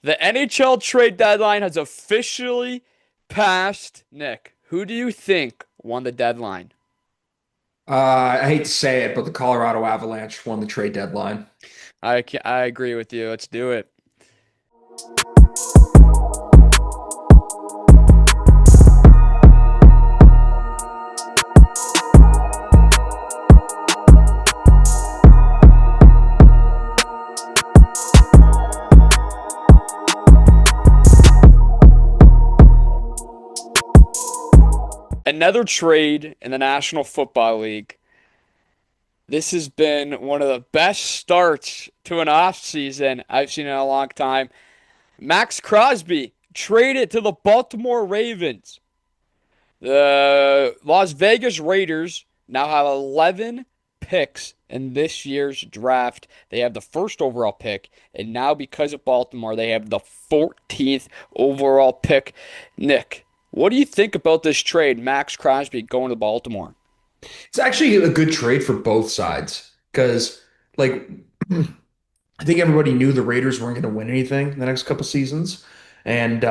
The NHL trade deadline has officially passed. Nick, who do you think won the deadline? I hate to say it, but the Colorado Avalanche won the trade deadline. I agree with you. Let's do it. Another trade in the National Football League. This has been one of the best starts to an offseason I've seen in a long time. Max Crosby traded to the Baltimore Ravens. The Las Vegas Raiders now have 11 picks in this year's draft. They have the first overall pick, and now because of Baltimore, they have the 14th overall pick. Nick, what do you think about this trade, Max Crosby going to Baltimore? It's actually a good trade for both sides because, like, I think everybody knew the Raiders weren't going to win anything in the next couple seasons, and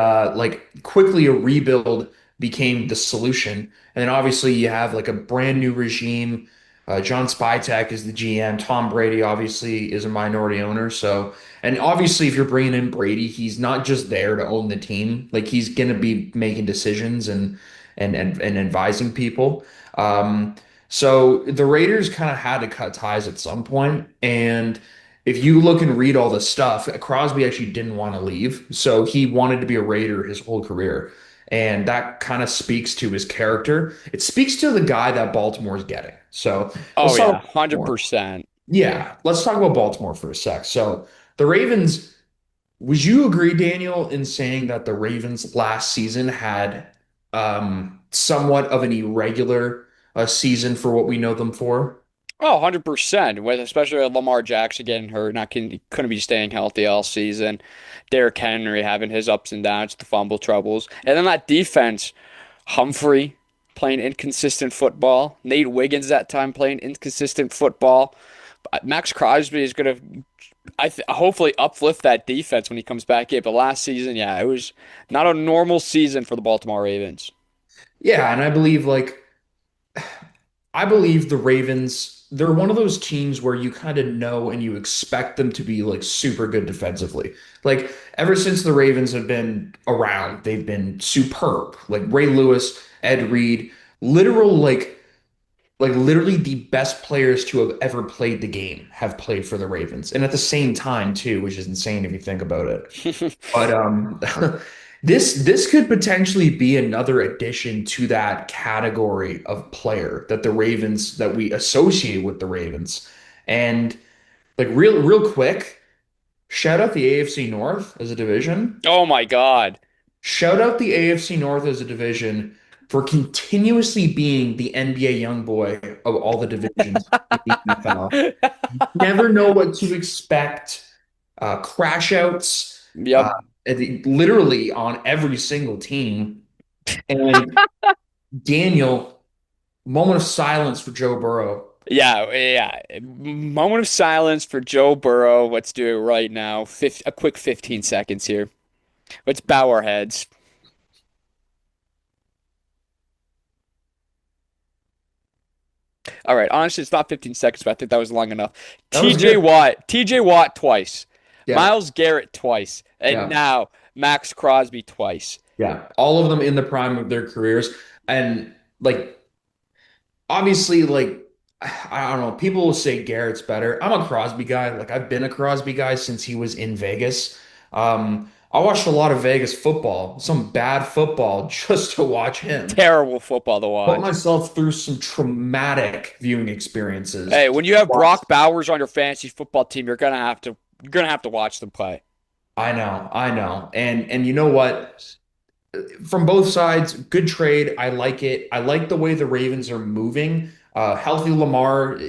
quickly a rebuild became the solution. And then obviously you have like a brand new regime. John Spytek is the GM. Tom Brady obviously is a minority owner. So, and obviously if you're bringing in Brady, he's not just there to own the team. Like he's going to be making decisions and advising people. Um, so the Raiders kind of had to cut ties at some point, and if you look and read all the stuff, Crosby actually didn't want to leave. So he wanted to be a Raider his whole career. And that kind of speaks to his character. It speaks to the guy that Baltimore is getting. So Oh let's talk yeah, about Baltimore. 100%. Yeah, let's talk about Baltimore for a sec. So the Ravens, would you agree, Daniel, in saying that the Ravens last season had somewhat of an irregular season for what we know them for? Oh, 100%. With especially with Lamar Jackson getting hurt, not couldn't be staying healthy all season. Derrick Henry having his ups and downs, the fumble troubles, and then that defense, Humphrey playing inconsistent football, Nate Wiggins that time playing inconsistent football. Max Crosby is gonna, hopefully uplift that defense when he comes back in. But last season, yeah, it was not a normal season for the Baltimore Ravens. Yeah, and I believe the Ravens, they're one of those teams where you kind of know and you expect them to be like super good defensively. Like ever since the Ravens have been around, they've been superb. Like Ray Lewis, Ed Reed, literal like literally the best players to have ever played the game have played for the Ravens. And at the same time too, which is insane if you think about it. But this could potentially be another addition to that category of player that the Ravens that we associate with the Ravens. And like real quick, shout out the AFC North as a division. Oh my God. Shout out the AFC North as a division for continuously being the NBA young boy of all the divisions in the NFL. Never know what to expect. Crash outs, Yep. literally on every single team. And Daniel, moment of silence for Joe Burrow. Yeah, yeah. Moment of silence for Joe Burrow. Let's do it right now. A quick 15 seconds here. Let's bow our heads. All right. Honestly, it's not 15 seconds, but I think that was long enough. That was TJ good. Watt, TJ Watt twice, Yeah, Miles Garrett twice, and yeah, now Max Crosby twice. yeah. All of them in the prime of their careers. And like obviously, like I don't know, people will say Garrett's better. I'm a Crosby guy. Like I've been a Crosby guy since he was in Vegas. I watched a lot of Vegas football, some bad football, just to watch him. Terrible football to Put watch. myself through some traumatic viewing experiences. Hey, when you have Brock Bowers on your fantasy football team, you're gonna have to watch them play. I know. And you know what? From both sides, good trade. I like it. I like the way the Ravens are moving. Healthy Lamar,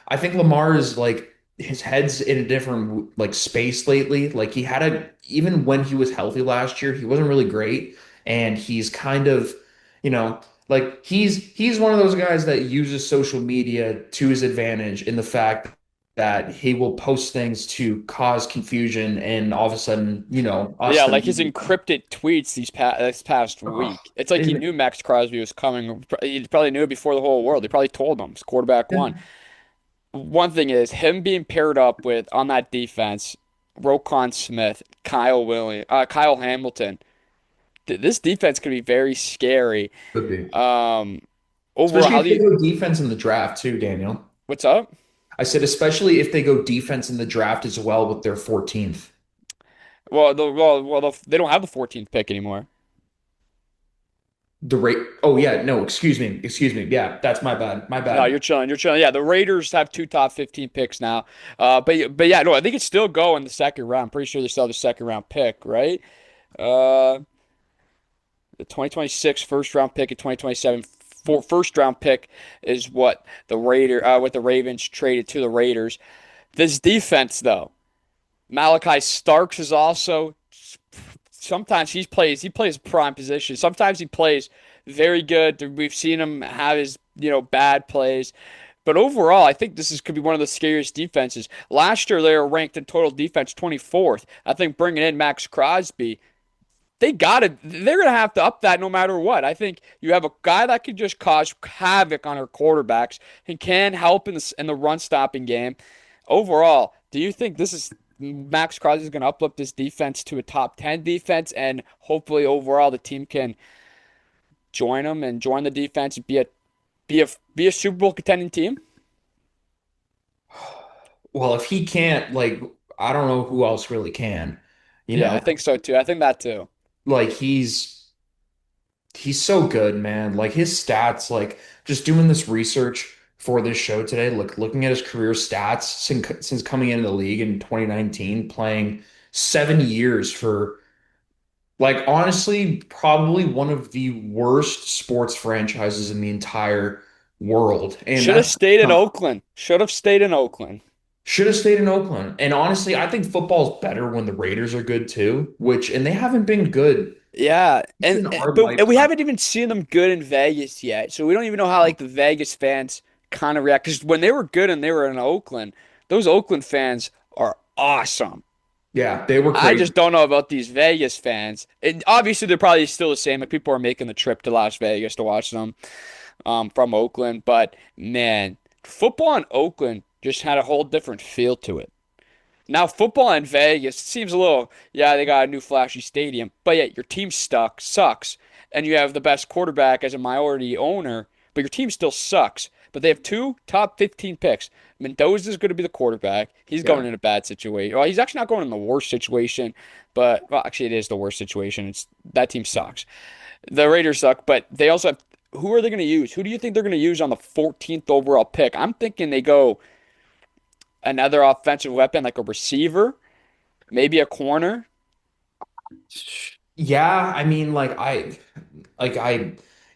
I think Lamar is like his head's in a different like space lately. Like he had even when he was healthy last year, he wasn't really great. And he's kind of, you know, he's one of those guys that uses social media to his advantage in the fact that he will post things to cause confusion, and all of a sudden, us Yeah, the like his media. encrypted tweets this past Oh, week. It's like he it- knew Max Crosby was coming. He probably knew it before the whole world. He probably told him. It's quarterback one. yeah, One thing is him being paired up with on that defense, Roquan Smith, Kyle Hamilton. This defense could be very scary. could be. Um, Overall, Especially how if do they you? go defense in the draft too, Daniel. What's up? I said, especially if they go defense in the draft as well with their 14th. They don't have the 14th pick anymore. The rate. Oh yeah, no, excuse me, excuse me. Yeah, that's my bad. My No, bad. you're chilling. You're chilling. Yeah, the Raiders have two top 15 picks now. But yeah, no, I think it's still go in the second round. I'm pretty sure they still have the second round pick, right? Uh, the 2026 first round pick and 2027 first round pick is what the Ravens traded to the Raiders. This defense though, Malachi Starks is also sometimes he plays prime position. Sometimes he plays very good. We've seen him have his bad plays. But overall, I think could be one of the scariest defenses. Last year, they were ranked in total defense 24th. I think bringing in Max Crosby, they're gonna have to up that no matter what. I think you have a guy that can just cause havoc on our quarterbacks and can help in the run stopping game. Overall, do you think this is Max Crosby is going to uplift this defense to a top 10 defense, and hopefully overall the team can join them and join the defense and be a Super Bowl contending team? Well, if he can't, like, I don't know who else really can. You Yeah, know, I think so too. I think that too. like he's so good, man. Like his stats, like just doing this research for this show today, looking at his career stats since coming into the league in 2019, playing 7 years for like honestly, probably one of the worst sports franchises in the entire world. And Should have that's stayed in Oakland. Should have stayed in Oakland. should have stayed in Oakland. And honestly, I think football's better when the Raiders are good too, and they haven't been good Yeah, in our and we lifetime. haven't even seen them good in Vegas yet, so we don't even know how like the Vegas fans kind of react. Because when they were good and they were in Oakland, those Oakland fans are awesome. Yeah, they were I crazy. just don't know about these Vegas fans. And obviously, they're probably still the same. Like people are making the trip to Las Vegas to watch them from Oakland. But man, football in Oakland just had a whole different feel to it. Now, football in Vegas seems a little, yeah, they got a new flashy stadium, but yet your team sucks, and you have the best quarterback as a minority owner, but your team still sucks. But they have two top 15 picks. Mendoza's going to be the quarterback. He's Yeah. going in a bad situation. Well, he's actually not going in the worst situation, but well, actually, it is the worst situation. It's that team sucks. The Raiders suck, but they also have. Who are they going to use? Who do you think they're going to use on the 14th overall pick? I'm thinking they go another offensive weapon like a receiver, maybe a corner. Yeah, I mean,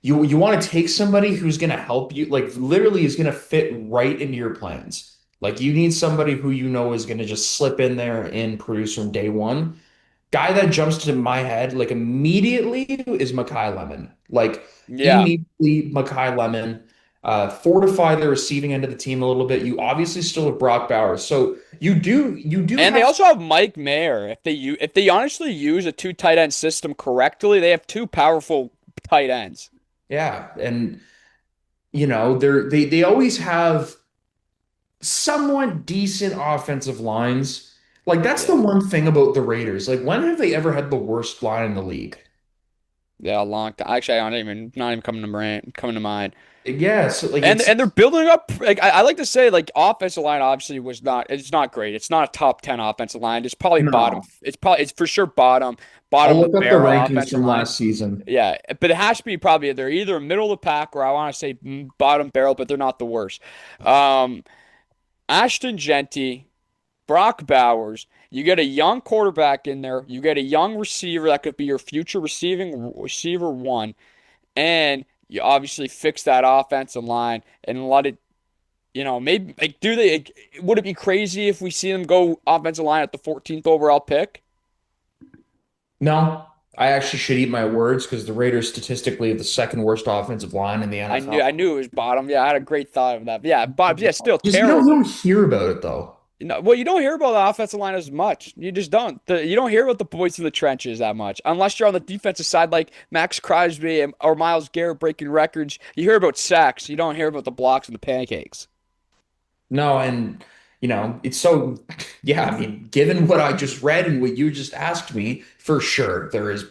you want to take somebody who's gonna help you, like literally is gonna fit right into your plans. Like you need somebody who you know is gonna just slip in there and produce from day one. Guy that jumps to my head like immediately is Makai Lemon. Like Yeah. immediately Makai Lemon. Fortify the receiving end of the team a little bit. You obviously still have Brock Bowers, so you do And they have also have Mike Mayer. If they honestly use a two tight end system correctly, they have two powerful tight ends. yeah, and they always have somewhat decent offensive lines. Like that's the Yeah. one thing about the Raiders. Like when have they ever had the worst line in the league? Yeah, a long time. Actually, I don't even not even coming to mind. Yeah, so like And they're building up. Like I like to say, like offensive line obviously was not. It's not great. It's not a top 10 offensive line. It's probably bottom. no. It's for sure I'll bottom look up the barrel rankings offensive from line. last season. Yeah, but it has to be probably they're either middle of the pack or I want to say bottom barrel, but they're not the worst. Um, Ashton Genty, Brock Bowers. You get a young quarterback in there. You get a young receiver that could be your future receiving receiver one, and you obviously fix that offensive line and let it. Maybe like do they? Like, would it be crazy if we see them go offensive line at the 14th overall pick? No, I actually should eat my words because the Raiders statistically have the second worst offensive line in the I knew NFL. I knew it was bottom. Yeah, I had a great thought of that. But yeah, still Just you don't terrible. hear about it though. No, well, you don't hear about the offensive line as much. You just don't. You don't hear about the boys in the trenches that much, unless you're on the defensive side, like Max Crosby or Myles Garrett breaking records. You hear about sacks. You don't hear about the blocks and the pancakes. No, and it's so yeah, I mean, given what I just read and what you just asked me, for sure, there is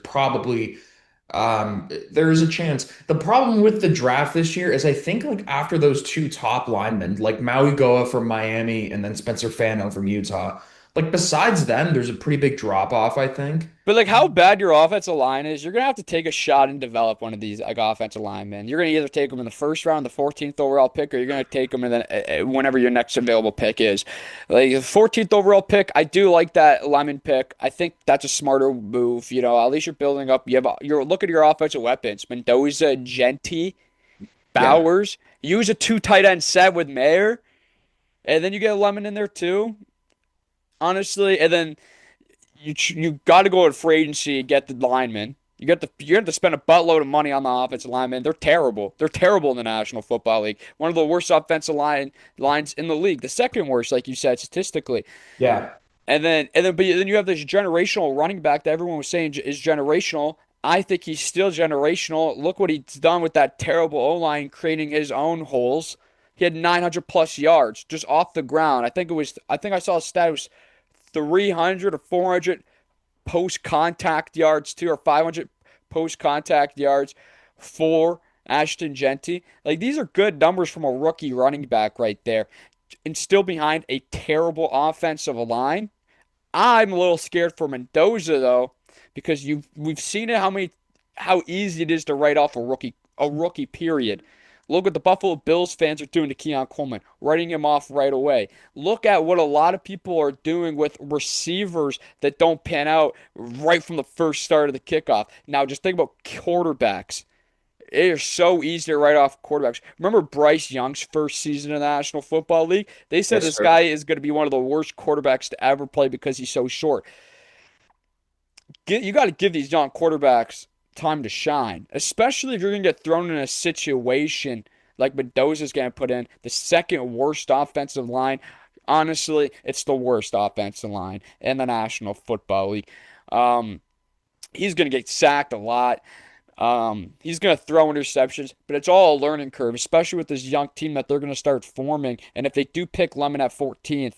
a chance. The problem with the draft this year is I think like after those two top linemen, like Maui Goa from Miami and then Spencer Fano from Utah, like besides them, there's a pretty big drop off, I think. But like how bad your offensive line is, you're gonna have to take a shot and develop one of these like offensive linemen. You're gonna either take them in the first round, the 14th overall pick, or you're gonna take them in whenever your next available pick is. Like the 14th overall pick, I do like that Lemon pick. I think that's a smarter move. At least you're building up. You're looking at your offensive weapons: Mendoza, Genti, Yeah. Bowers. Use a two tight end set with Mayer, and then you get a Lemon in there too. Honestly, and then you got to go with free agency and get the linemen. You got to spend a buttload of money on the offensive linemen. They're terrible. They're terrible in the National Football League. One of the worst offensive lines in the league. The second worst, like you said, statistically. Yeah. But then you have this generational running back that everyone was saying is generational. I think he's still generational. Look what he's done with that terrible O line, creating his own holes. He had 900 plus yards just off the ground. I think I saw a stat. It was 300 or 400 post contact yards too, or 500 post contact yards for Ashton Genty. Like these are good numbers from a rookie running back right there, and still behind a terrible offensive line. I'm a little scared for Mendoza though, because we've seen it how easy it is to write off a rookie period. Look what the Buffalo Bills fans are doing to Keon Coleman, writing him off right away. Look at what a lot of people are doing with receivers that don't pan out right from the first start of the kickoff. Now, just think about quarterbacks. It is so easy to write off quarterbacks. Remember Bryce Young's first season in the National Football League? They said Yes, this sir. guy is going to be one of the worst quarterbacks to ever play because he's so short. You got to give these young quarterbacks time to shine, especially if you're going to get thrown in a situation like Mendoza's going to put in the second worst offensive line. Honestly, it's the worst offensive line in the National Football League. Um, he's going to get sacked a lot. He's going to throw interceptions, but it's all a learning curve, especially with this young team that they're going to start forming. And if they do pick Lemon at 14th,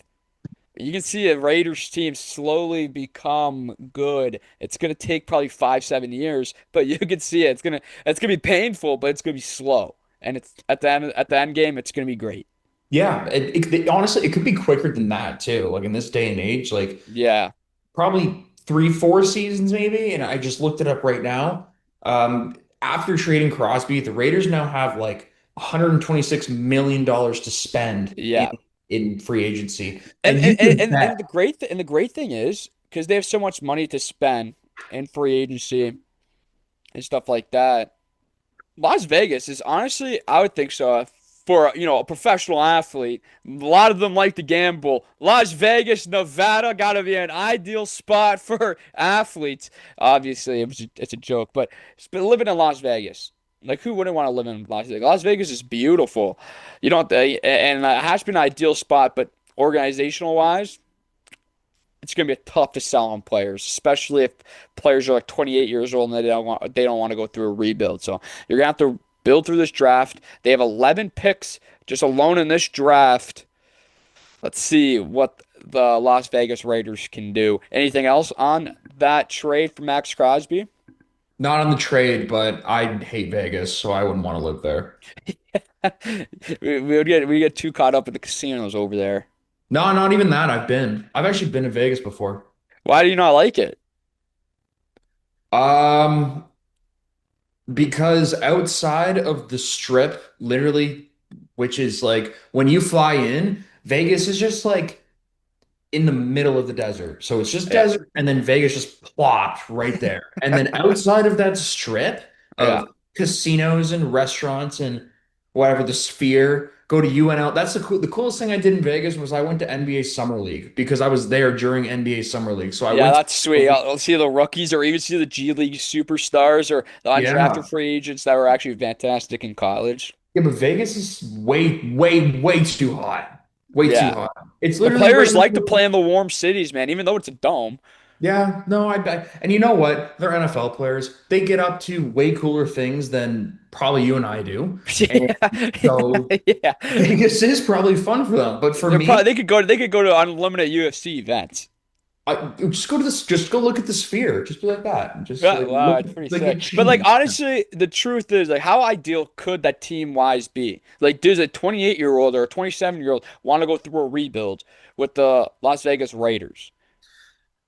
you can see a Raiders team slowly become good. It's gonna take probably 5, 7 years, but you can see it. It's gonna be painful, but it's gonna be slow. And it's at the end game, it's gonna be great. Yeah, honestly, it could be quicker than that too. Like in this day and age, like Yeah, probably 3, 4 seasons maybe. And I just looked it up right now. After trading Crosby, the Raiders now have like $126 million to spend yeah. in free agency. And And you and can and, and bet. the great thing is because they have so much money to spend in free agency and stuff like that. Las Vegas is honestly, I would think so. For a professional athlete, a lot of them like to gamble. Las Vegas, Nevada, gotta be an ideal spot for athletes. Obviously, it's a joke, but living in Las Vegas, like who wouldn't want to live in Las Vegas? Las Vegas is beautiful. You don't, and it has been an ideal spot, but organizational wise, it's going to be tough to sell on players, especially if players are like 28 years old and they don't want to go through a rebuild. So you're going to have to build through this draft. They have 11 picks just alone in this draft. Let's see what the Las Vegas Raiders can do. Anything else on that trade for Max Crosby? Not on the trade, but I hate Vegas, so I wouldn't want to live there. We get too caught up in the casinos over there. No, not even that. I've actually been to Vegas before. Why do you not like it? Um, because outside of the strip, literally, which is like when you fly in, Vegas is just like in the middle of the desert. So it's just Yeah, desert, and then Vegas just plopped right there. And then outside of that strip yeah. of casinos and restaurants and whatever, the Sphere, go to UNL. That's the coolest thing I did in Vegas was I went to NBA Summer League because I was there during NBA Summer League. So I Yeah, went that's sweet. to, I'll see the rookies or even see the G League superstars or the undrafted yeah. free agents that were actually fantastic in college. Yeah, but Vegas is way, way, way too hot. way too Yeah. hot. It's The literally right players in the like to middle. play in the warm cities, man, even though it's a dome. Yeah, no, and you know what? They're NFL players. They get up to way cooler things than probably you and I do. And Yeah. so Yeah. Vegas is probably fun for them. But for They're probably me, they could go to unlimited UFC events. just go look at the Sphere. Just be like that. Just Yeah, like wow, look it's pretty like you sick. But like change. honestly, the truth is like how ideal could that team wise be? Like does a 28-year-old or a 27-year-old want to go through a rebuild with the Las Vegas Raiders?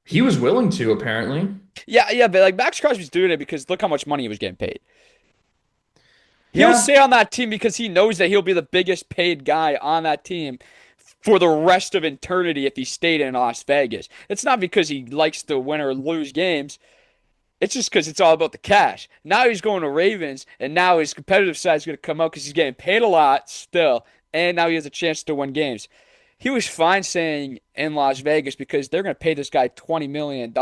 He was willing to, apparently. Yeah, yeah, but like Max Crosby's doing it because look how much money he was getting paid. He'll Yeah, stay on that team because he knows that he'll be the biggest paid guy on that team for the rest of eternity if he stayed in Las Vegas. It's not because he likes to win or lose games. It's just because it's all about the cash. Now he's going to Ravens, and now his competitive side is going to come out because he's getting paid a lot still, and now he has a chance to win games. He was fine staying in Las Vegas because they're going to pay this guy $20 million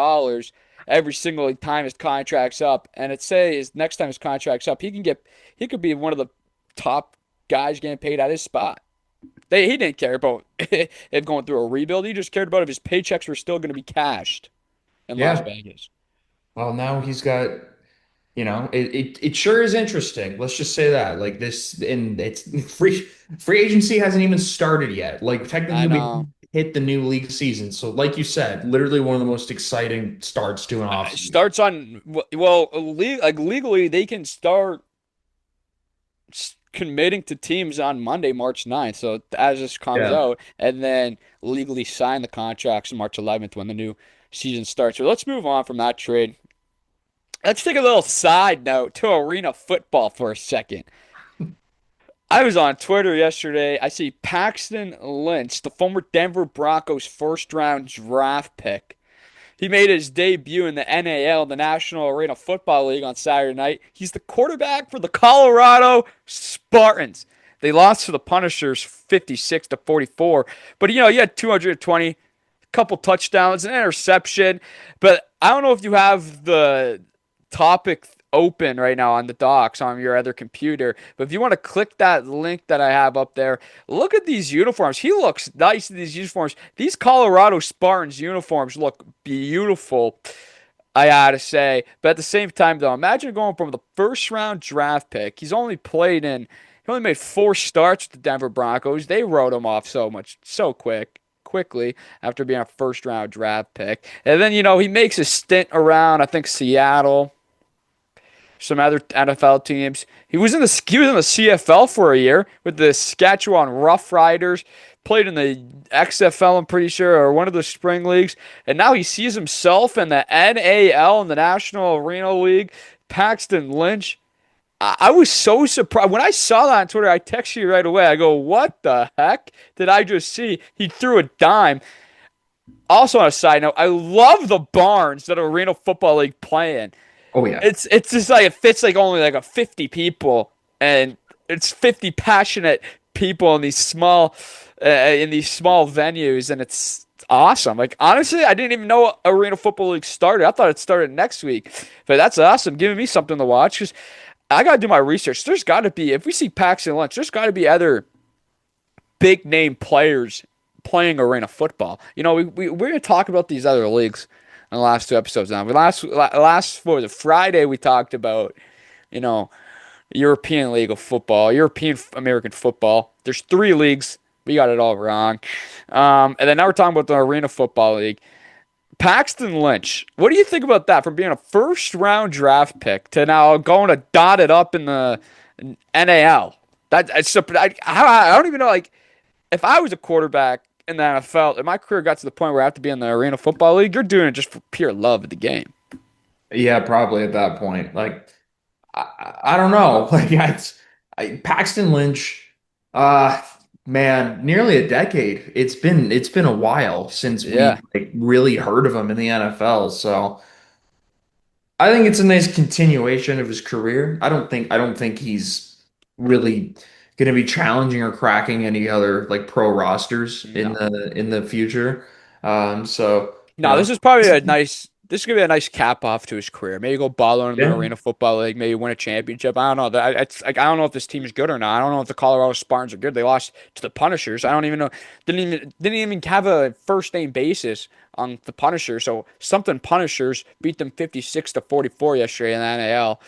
every single time his contract's up. And it says next time his contract's up, he could be one of the top guys getting paid at his spot. He didn't care about it going through a rebuild. He just cared about if his paychecks were still going to be cashed in Las yeah. Vegas. Well, now he's got, it sure is interesting. Let's just say that. Like this, and it's free agency hasn't even started yet. Like I technically we know. haven't hit the new league season. So like you said, literally one of the most exciting starts to an offseason. Starts on well, like legally they can start committing to teams on Monday, March 9th. So as this comes Yeah. out, and then legally sign the contracts on March 11th when the new season starts. So let's move on from that trade. Let's take a little side note to arena football for a second. I was on Twitter yesterday. I see Paxton Lynch, the former Denver Broncos first round draft pick. He made his debut in the NAL, the National Arena Football League, on Saturday night. He's the quarterback for the Colorado Spartans. They lost to the Punishers 56 to 44. But he had 220, a couple touchdowns, an interception. But I don't know if you have the topic open right now on the docs on your other computer. But if you want to click that link that I have up there, look at these uniforms. He looks nice in these uniforms. These Colorado Spartans uniforms look beautiful, I gotta say. But at the same time, though, imagine going from the first round draft pick. He only made 4 starts with the Denver Broncos. They wrote him off so quickly after being a first round draft pick. And then, he makes a stint around, I think, Seattle, some other NFL teams. He was in the CFL for a year with the Saskatchewan Roughriders. Played in the XFL, I'm pretty sure, or one of the spring leagues, and now he sees himself in the NAL, in the National Arena League. Paxton Lynch. I was so surprised when I saw that on Twitter. I texted you right away. I go, "What the heck did I just see?" He threw a dime. Also, on a side note, I love the barns that Arena Football League play in. Oh yeah. It's just like it fits like only like a 50 people, and it's 50 passionate people in these small venues, and it's awesome. Like honestly, I didn't even know Arena Football League started. I thought it started next week, but that's awesome, giving me something to watch because I gotta do my research. There's got to be, if we see Paxton Lynch, there's got to be other big name players playing arena football. We're gonna talk about these other leagues in the last 2 episodes. Now, last what was it, Friday? We talked about you know European League of Football, European American football. There's 3 leagues. We got it all wrong. And then now we're talking about the Arena Football League. Paxton Lynch, what do you think about that? From being a first round draft pick to now going to dot it up in the NAL. I don't even know. Like, if I was a quarterback in the NFL, if my career got to the point where I have to be in the Arena Football League, you're doing it just for pure love of the game. Yeah, probably at that point. Like I don't know. Paxton Lynch, uh man, nearly a decade. It's been a while since Yeah. we like really heard of him in the NFL. So I think it's a nice continuation of his career. I don't think he's really going to be challenging or cracking any other like pro rosters in No. the future. So No, this is probably a nice. this is gonna be a nice cap off to his career. Maybe go ball in the Yeah. Arena Football League. Maybe win a championship. I don't know. It's like I don't know if this team is good or not. I don't know if the Colorado Spartans are good. They lost to the Punishers. I don't even know. Didn't even have a first name basis on the Punishers. So something Punishers beat them 56-44 yesterday in the NAL.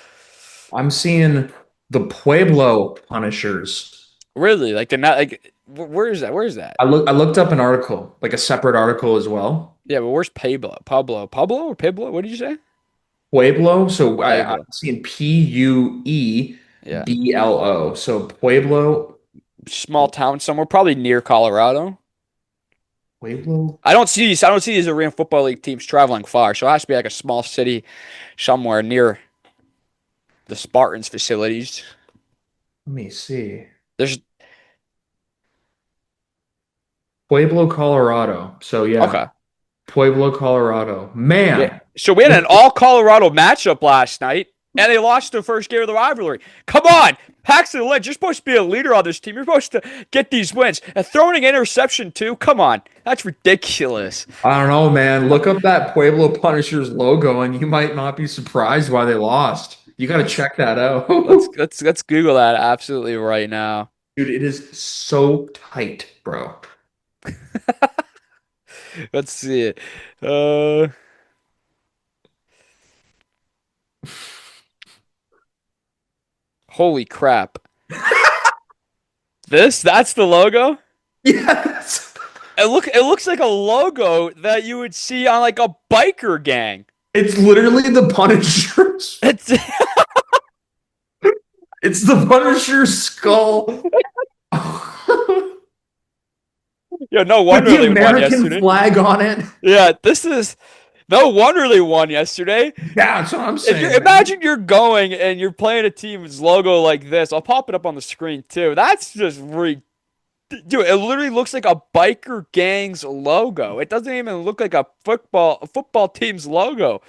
I'm seeing the Pueblo Punishers. Really? Like they're not like where is that? Where is that? I looked up an article, like a separate article as well. Yeah, but where's Pablo or Pablo? What did you say? Pueblo. So I'm Pueblo. seeing Yeah. Pueblo. So Pueblo, Small town somewhere, probably near Colorado. Pueblo. I don't see these Arena Football League teams traveling far, so it has to be like a small city somewhere near the Spartans facilities. Let me see. There's Pueblo, Colorado. So yeah, okay. Pueblo, Colorado. Yeah. Man, So we had an all Colorado matchup last night, and they lost the first game of the rivalry. Come on, Paxton Lynch, you're supposed to be a leader on this team. You're supposed to get these wins. And throwing an interception too. Come on, that's ridiculous. I don't know, man. Look up that Pueblo Punishers logo, and you might not be surprised why they lost. You got to check that out. Let's Google that absolutely right now. Dude, it is so tight, bro. Let's see it. Uh, Holy crap! That's the logo. Yes. It looks like a logo that you would see on like a biker gang. It's literally the Punisher's. It's It's the Punisher's skull yeah, no with wonder the they won American yesterday. flag on it. Yeah, this is no wonder they won yesterday. Yeah, that's what I'm If you saying, man. imagine you're going and you're playing a team's logo like this, I'll pop it up on the screen too. That's just dude, it literally looks like a biker gang's logo. It doesn't even look like a football team's logo.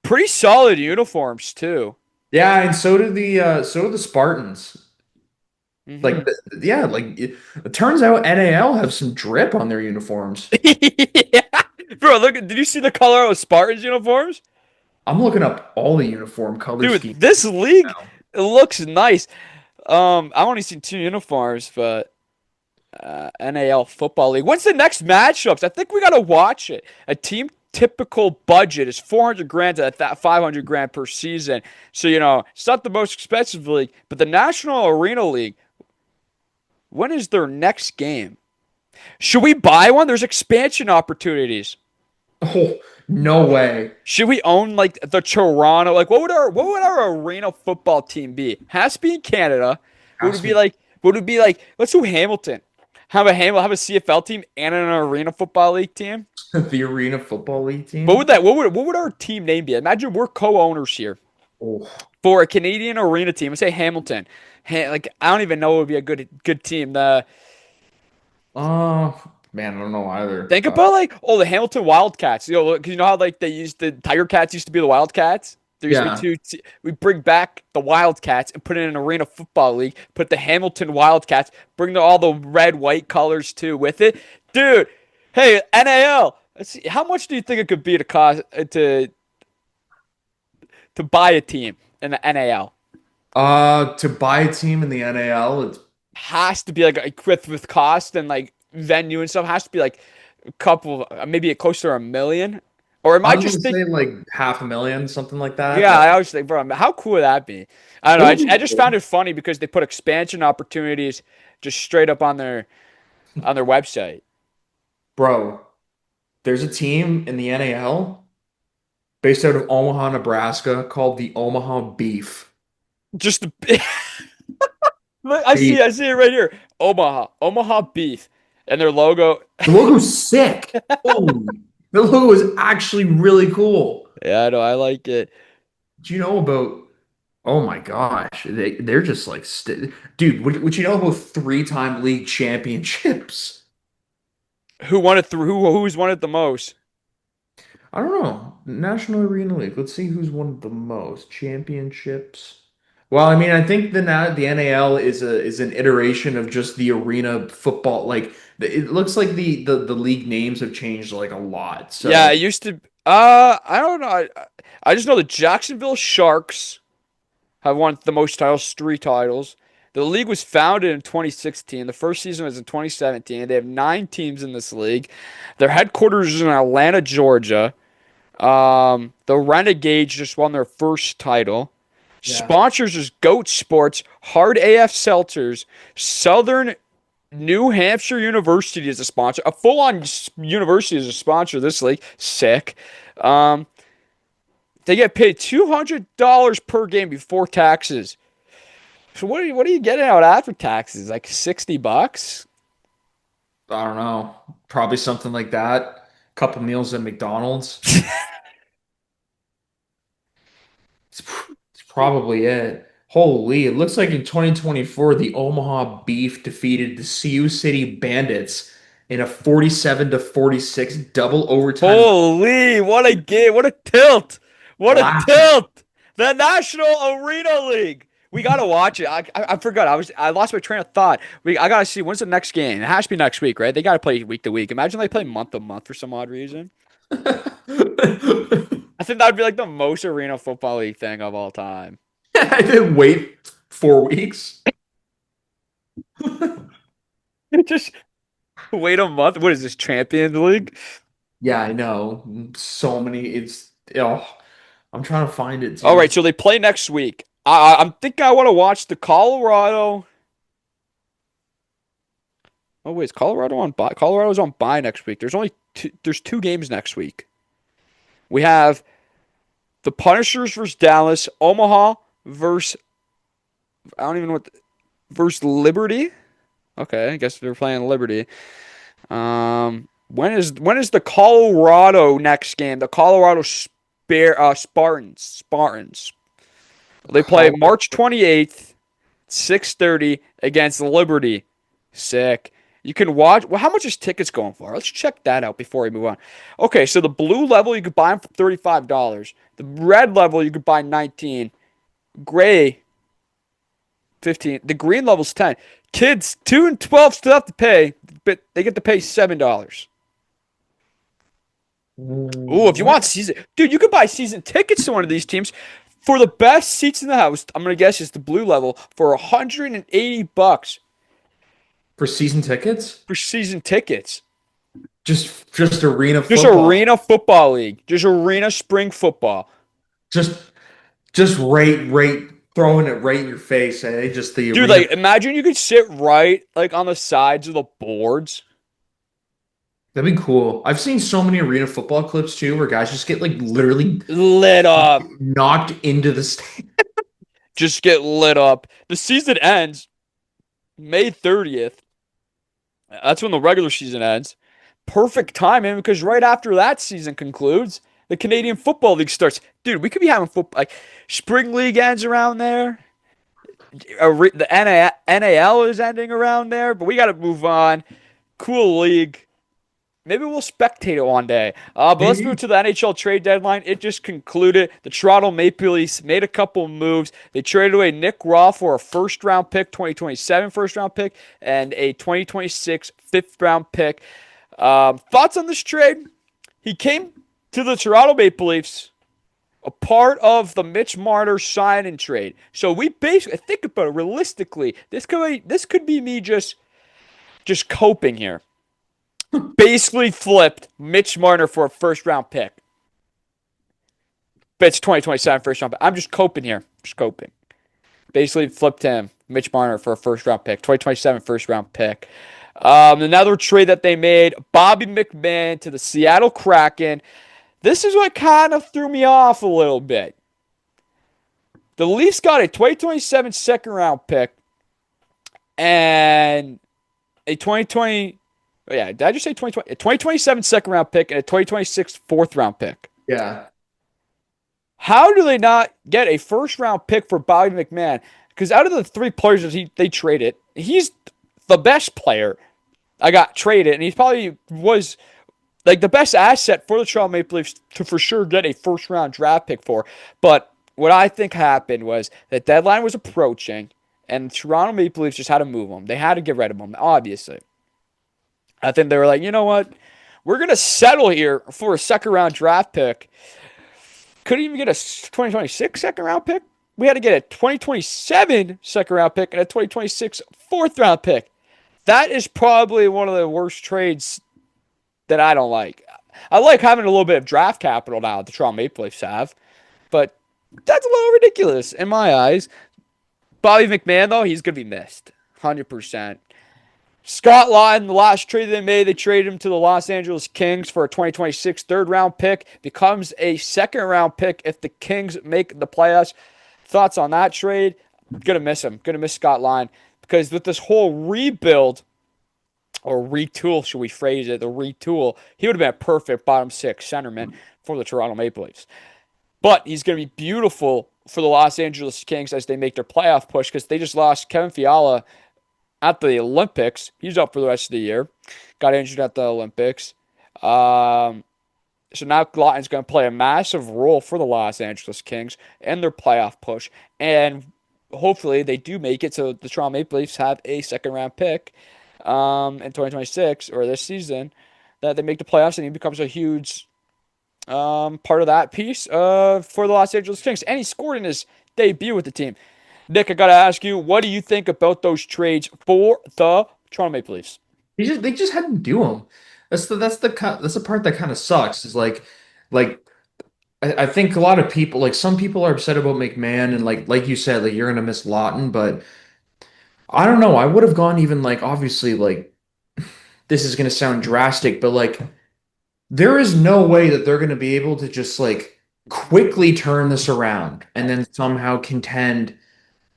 Pretty solid uniforms too. Yeah, and so did the Spartans. Hmm. Like yeah, like it turns out NAL have some drip on their uniforms. Yeah. Bro, look, did you see the Colorado Spartans uniforms? I'm looking up all the uniform color Dude, schemes this league now. it looks nice. I've only seen two uniforms, but NAL Football League. When's the next matchups? I think we gotta watch it. A team typical budget is 400 grand to that 500 grand per season. So it's not the most expensive league, but the National Arena League. When is their next game? Should we buy one? There's expansion opportunities. Oh, no way. Should we own like the Toronto? Like, what would our arena football team be? Has to be in Canada. Would Has it to be be like? Would it be like? Let's do Hamilton. Have a CFL team and an arena football league team. the Arena Football League What team. would that? What would our team name be? Imagine we're co-owners here Oh, for a Canadian arena team. Let's say Hamilton. Like I don't even know what would be a good team. The uh, man, I don't know either. Think about like the Hamilton Wildcats. Because you know how like the Tiger Cats used to be the Wildcats. There used to be Yeah, two. We bring back the Wildcats and put it in an arena football league. Put the Hamilton Wildcats. Bring all the red white colors too with it, dude. Hey NAL. Let's see. How much do you think it could be to cost to buy a team in the NAL? to buy a team in the NAL, it's Has to be like with cost and like venue and stuff. Has to be like a couple, maybe close to a million. Or am I I was gonna just think? say like 500,000, something like that. Yeah, That I always think, bro, how cool would that be? I don't it know. I would just, be I just cool, found it funny because they put expansion opportunities just straight up on their website. bro. There's a team in the NAL based out of Omaha, Nebraska, called the Omaha Beef. Just look, I Beef. see, I see it right here. Omaha Beef, and their logo. The logo's sick. Holy, the logo is actually really cool. Yeah, I know, I like it. Do you know about? Oh my gosh, they're just like, dude. Would you know about three-time league championships? Who won it through? Who's won it the most? I don't know. National Arena League. Let's see who's won the most championships. Well, I mean, I think the NAL is an iteration of just the arena football. Like It looks like the league names have changed like a lot. Yeah, So it used to. I don't know. I just know the Jacksonville Sharks have won the most titles, 3 titles. The league was founded in 2016. The first season was in 2017. They have 9 teams in this league. Their headquarters is in Atlanta, Georgia. The Renegades just won their first title. yeah, Sponsors is Goat Sports, Hard AF Seltzers, Southern New Hampshire University is a sponsor. A full-on university is a sponsor of this league. Sick. Um, they get paid $200 per game before taxes. So what are you getting out after taxes? Like $60? I don't know, probably something like that. Couple meals at McDonald's. It's probably it. Holy, it looks like in 2024, the Omaha Beef defeated the Sioux City Bandits in a 47 to 46 double overtime Holy, what a game. What a tilt. What a classic. tilt. The National Arena League. We gotta watch it. I forgot. I lost my train of thought. I gotta see when's the next game. It has to be next week, right? They gotta play week to week. Imagine they play month to month for some odd reason. I think that would be like the most Arena Football League thing of all time. I didn't wait 4 weeks. Just wait a month. What is this, Champions League? Yeah, I know. So many. Oh, I'm trying to find it All right, too. so they play next week. I'm thinking I want to watch the Colorado. Oh wait, is Colorado on bye? Colorado's on bye next week. There's 2 games next week. We have the Punishers versus Dallas, Omaha versus I don't even know versus Liberty. Okay, I guess they're playing Liberty. When is the Colorado next game? The Colorado Spartans. They play Colorado. March 28th, 6:30 against Liberty. Sick. You can watch. Well, how much is tickets going for? Let's check that out before we move on. Okay, so the blue level you could buy them for $35. The red level you could buy 19. Gray 15. The green level's 10. Kids 2 and 12 still have to pay, but they get to pay $7. Ooh, if you What? want season, dude, you could buy season tickets to one of these teams for the best seats in the house. I'm gonna guess it's the blue level for $180 For season tickets? for season tickets. Just arena Just football. Arena Football League. Just Arena Spring Football. Just just right throwing it right in your face. Just the Dude, arena. like imagine you could sit right like on the sides of the boards. That'd be cool. I've seen so many arena football clips too, where guys just get like literally Lit up. knocked into the stand. Just get lit up. The season ends May 30th. That's when the regular season ends. Perfect timing because right after that season concludes, the Canadian Football League starts. Dude, we could be having football like spring league ends around there. The NAL is ending around there, but we got to move on. Cool league. Maybe we'll spectate it one day. But let's move Maybe. to the NHL trade deadline. It just concluded. The Toronto Maple Leafs made a couple moves. They traded away Nick Raw for a first round pick, 2027 first round pick, and a 2026 fifth round pick. Thoughts on this trade? He came to the Toronto Maple Leafs, a part of the Mitch Marner sign and trade. So we basically think about it realistically. This could be me just coping here. Basically flipped Mitch Marner for a first round pick. But it's 2027 first round pick. I'm just coping here. Just coping. Basically flipped him, Mitch Marner, for a first round pick. 2027 first round pick. Another trade that they made, Bobby McMahon to the Seattle Kraken. This is what kind of threw me off a little bit. The Leafs got a 2027 second round pick and a 2020. Oh yeah, did I just say 2020? A 2027 second round pick and a 2026 fourth round pick. Yeah. How do they not get a first round pick for Bobby McMahon? Because out of the 3 players that they traded, he's the best player I got traded, and he probably was like the best asset for the Toronto Maple Leafs to for sure get a first round draft pick for. But what I think happened was the deadline was approaching, and the Toronto Maple Leafs just had to move him. They had to get rid of him, obviously. I think they were like, you know what? We're going to settle here for a second round draft pick. Couldn't even get a 2026 second round pick. We had to get a 2027 second round pick and a 2026 fourth round pick. That is probably one of the worst trades that I don't like. I like having a little bit of draft capital now that the Toronto Maple Leafs have, but that's a little ridiculous in my eyes. Bobby McMahon, though, he's going to be missed. 100%. Scott Lyon, the last trade they made, they traded him to the Los Angeles Kings for a 2026 third round pick. Becomes a second round pick if the Kings make the playoffs. Thoughts on that trade? Gonna miss him. Gonna miss Scott Lyon. Because with this whole rebuild, or retool, should we phrase it, the retool, he would have been a perfect bottom six centerman for the Toronto Maple Leafs. But he's going to be beautiful for the Los Angeles Kings as they make their playoff push because they just lost Kevin Fiala at the Olympics. He's up for the rest of the year. Got injured at the Olympics. So now Glotton's going to play a massive role for the Los Angeles Kings and their playoff push. And hopefully they do make it so the Toronto Maple Leafs have a second round pick in 2026 or this season that they make the playoffs and he becomes a huge part of that piece for the Los Angeles Kings. And he scored in his debut with the team. Nick, I got to ask you, what do you think about those trades for the Toronto Maple Leafs? They just had to do them. That's the part that kind of sucks. Is like I think a lot of people, like some people are upset about McMahon and like you said, like you're gonna miss Lawton, but I don't know. I would have gone even like obviously like this is gonna sound drastic, but like there is no way that they're gonna be able to just like quickly turn this around and then somehow contend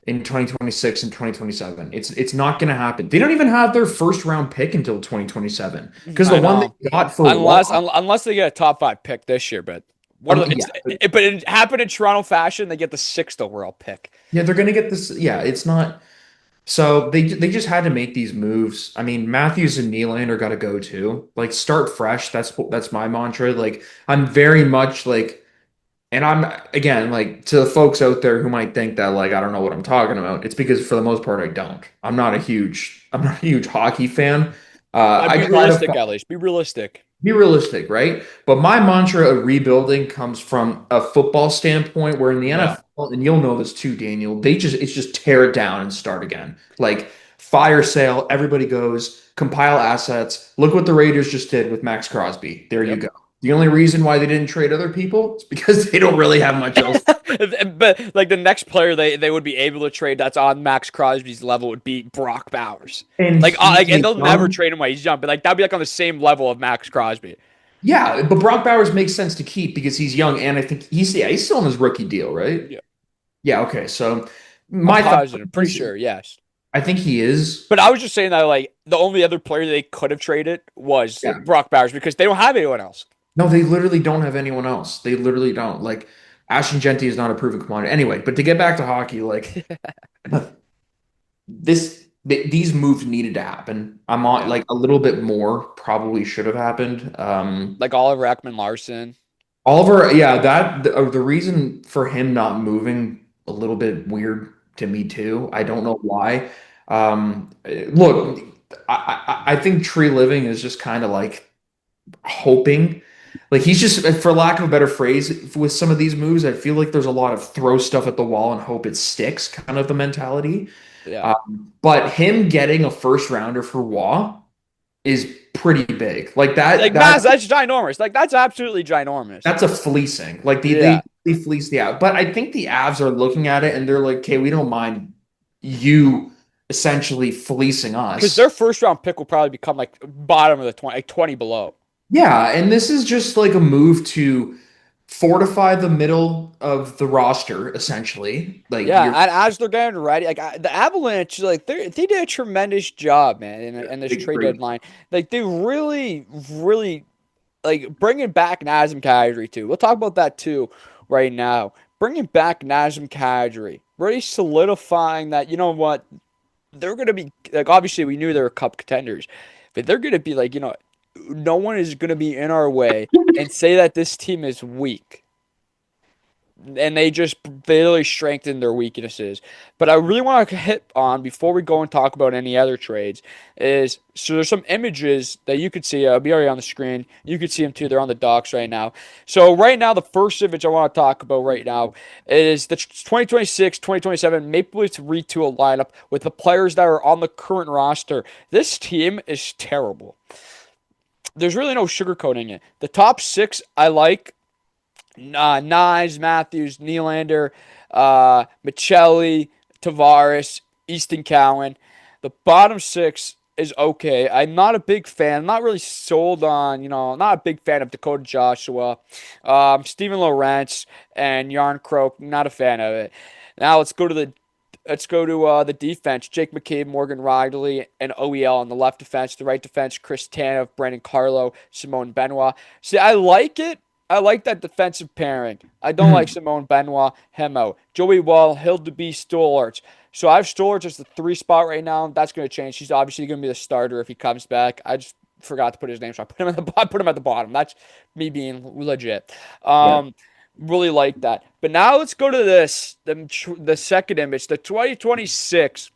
in 2026 and 2027. It's not going to happen. They don't even have their first round pick until 2027 because the I one they know. got for Unless Watt, un- unless they get a top five pick this year, but what are the, yeah, but it happened in Toronto fashion. They get the sixth overall pick. yeah, they're going to get this. Yeah, it's not. So they just had to make these moves. I mean, Matthews and Nylander got to go too. Like start fresh. That's my mantra. Like I'm very much like. And I'm again like to the folks out there who might think that like I don't know what I'm talking about. It's because for the most part I don't. I'm not a huge hockey fan. But I be try to realistic, at least. Be realistic. be realistic, right? But my mantra of rebuilding comes from a football standpoint, where in the Yeah. NFL, and you'll know this too, Daniel, it's just tear it down and start again. Like fire sale, everybody goes, compile assets. Look what the Raiders just did with Max Crosby. There you Yep. go. The only reason why they didn't trade other people is because they don't really have much else. But like the next player they would be able to trade that's on Max Crosby's level would be Brock Bowers. And he's And they'll never young. trade him while he's young, but like that'd be like on the same level of Max Crosby. Yeah, but Brock Bowers makes sense to keep because he's young, and I think he's still on his rookie deal, right? Yeah. Yeah, okay. So I'm my thought positive, pretty is sure, yes. I think he is. But I was just saying that like the only other player they could have traded was Yeah. Brock Bowers because they don't have anyone else. No, they literally don't have anyone else. They literally don't. Like Ashton Genty is not a proven commodity. Anyway, but to get back to hockey, like these moves needed to happen. I'm on Yeah. like a little bit more probably should have happened. Like Oliver Ekman Larson. Oliver, yeah, the reason for him not moving a little bit weird to me too. I don't know why. Look, I think Tree Living is just kind of like hoping. Like he's just, for lack of a better phrase, with some of these moves, I feel like there's a lot of throw stuff at the wall and hope it sticks kind of the mentality. Yeah. But him getting a first rounder for Waugh is pretty big. Like that Like that Maz, that's ginormous. Like that's absolutely ginormous. that's a fleecing. Like they Yeah. they, they fleece the Avs. But I think the Avs are looking at it and they're like, okay, we don't mind you essentially fleecing Because us. their first round pick will probably become like bottom of the 20, like 20 below. Yeah, and this is just like a move to fortify the middle of the roster, essentially. Like Yeah, you're and as they're getting ready, the Avalanche, like they did a tremendous job, man, in this big trade three. deadline. Like they really, really like bringing back Nazem Kadri too. We'll talk about that too right now. Bringing back Nazem Kadri, really solidifying that. You know what? They're gonna be like obviously we knew they were cup contenders, but they're gonna be like no one is gonna be in our way and say that this team is weak. and they really strengthen their weaknesses. But I really want to hit on before we go and talk about any other trades is so there's some images that you could see. I'll be already on the screen. You could see them too. They're on the docs right now. So right now, the first image I want to talk about right now is the 2026-2027 Maple Leafs retool lineup with the players that are on the current roster. This team is terrible. There's really no sugarcoating it. The top six I like. Nyes, Matthews, Nylander, Michelli, Tavares, Easton Cowan. The bottom six is okay. I'm not a big fan. I'm not really sold on, not a big fan of Dakota Joshua, Steven Lorentz, and Yarn Croak. Not a fan of it. Now let's go to the defense. Jake McCabe, Morgan Riley, and OEL on the left defense. The right defense, Chris Tanev, Brandon Carlo, Simone Benoit. See, I like it. I like that defensive pairing. I don't like Simone Benoit, Hemo. Joey Wall, Hildeby, Stolarz. So I have Stolarz as the 3 spot right now. That's going to change. He's obviously going to be the starter if he comes back. I just forgot to put his name, so I put him at the bottom. That's me being legit. Yeah. Really like that. But now let's go to the second image, the 2026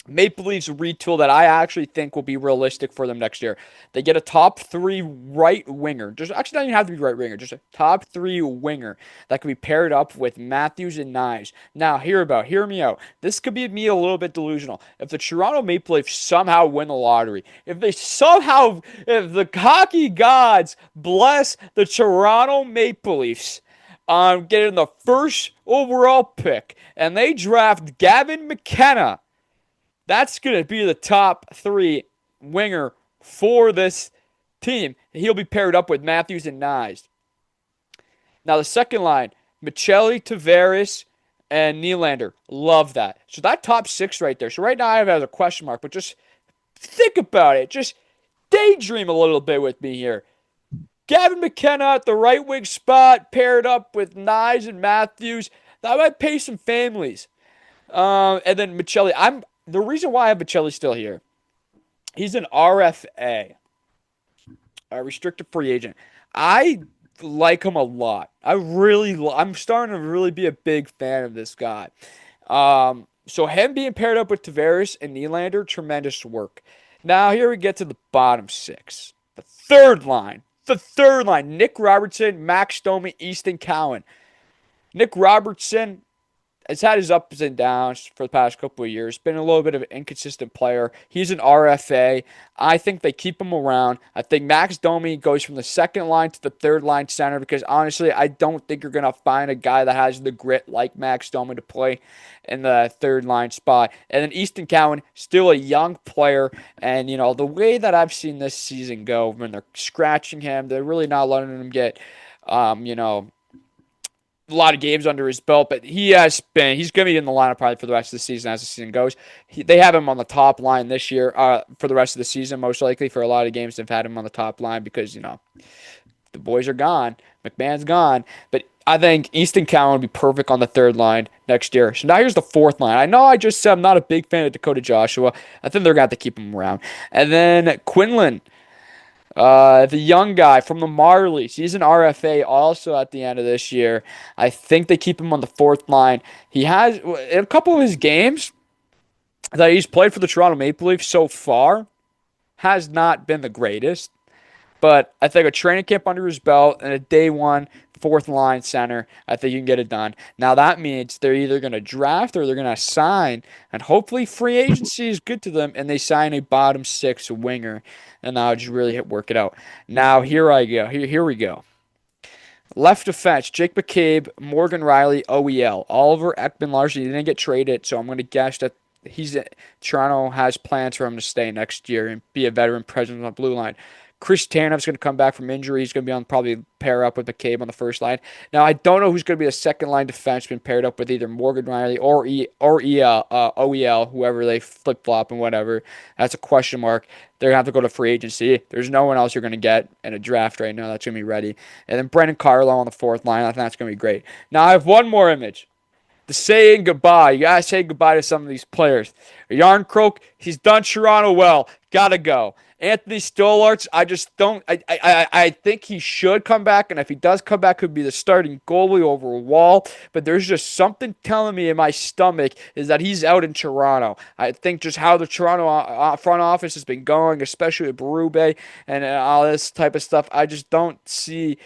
Maple Leafs retool that I actually think will be realistic for them next year. They get a top 3 right winger. Just actually doesn't even have to be right winger, just a top 3 winger that can be paired up with Matthews and Nyes. Now, hear me out. This could be me a little bit delusional. If the Toronto Maple Leafs somehow win the lottery, if the hockey gods bless the Toronto Maple Leafs on getting the first overall pick, and they draft Gavin McKenna, that's going to be the top 3 winger for this team. He'll be paired up with Matthews and Nyes. Now, the second line, Michelli, Tavares, and Nylander. Love that. So that top 6 right there. So right now I have it as a question mark, but just think about it. Just daydream a little bit with me here. Gavin McKenna at the right wing spot, paired up with Nyes and Matthews. That might pay some families. And then Michelli. The reason why I have Michelli still here, he's an RFA, a restricted free agent. I like him a lot. I'm starting to really be a big fan of this guy. So him being paired up with Tavares and Nylander, tremendous work. Now here we get to the bottom 6. The third line. Nick Robertson, Max Domi, Easton Cowan. Nick Robertson has had his ups and downs for the past couple of years. Been a little bit of an inconsistent player. He's an RFA. I think they keep him around. I think Max Domi goes from the second line to the third line center because honestly, I don't think you're going to find a guy that has the grit like Max Domi to play in the third line spot. And then Easton Cowan, still a young player. And, the way that I've seen this season go, when they're scratching him, they're really not letting him get, a lot of games under his belt, but he's going to be in the lineup probably for the rest of the season as the season goes. They have him on the top line this year for the rest of the season, most likely. For a lot of games, they've had him on the top line because, the boys are gone. McMahon's gone. But I think Easton Cowan would be perfect on the third line next year. So now here's the fourth line. I know I just said I'm not a big fan of Dakota Joshua. I think they're going to have to keep him around. And then Quinlan. The young guy from the Marlies, he's an RFA also at the end of this year. I think they keep him on the fourth line. He has, in a couple of his games that he's played for the Toronto Maple Leafs so far, has not been the greatest. But I think a training camp under his belt and a day one fourth line center, I think you can get it done. Now that means they're either going to draft or they're going to sign, and hopefully free agency is good to them, and they sign a bottom 6 winger, and that'll just really work it out. Now here I go. Here we go. Left defense, Jake McCabe, Morgan Riley, OEL. Oliver Ekman largely didn't get traded, so I'm going to guess that Toronto has plans for him to stay next year and be a veteran presence on the blue line. Chris Tanev's going to come back from injury. He's going to be on probably pair up with McCabe on the first line. Now, I don't know who's going to be the second line defenseman paired up with either Morgan Riley or OEL, whoever they flip flop and whatever. That's a question mark. They're going to have to go to free agency. There's no one else you're going to get in a draft right now that's going to be ready. And then Brandon Carlo on the fourth line. I think that's going to be great. Now, I have one more image. The saying goodbye. You got to say goodbye to some of these players. Yarn Croak, he's done Toronto well. Got to go. Anthony Stollarts, I just don't. I think he should come back, and if he does come back, could be the starting goalie over a Wall. But there's just something telling me in my stomach is that he's out in Toronto. I think just how the Toronto front office has been going, especially with Berube and all this type of stuff. I just don't see.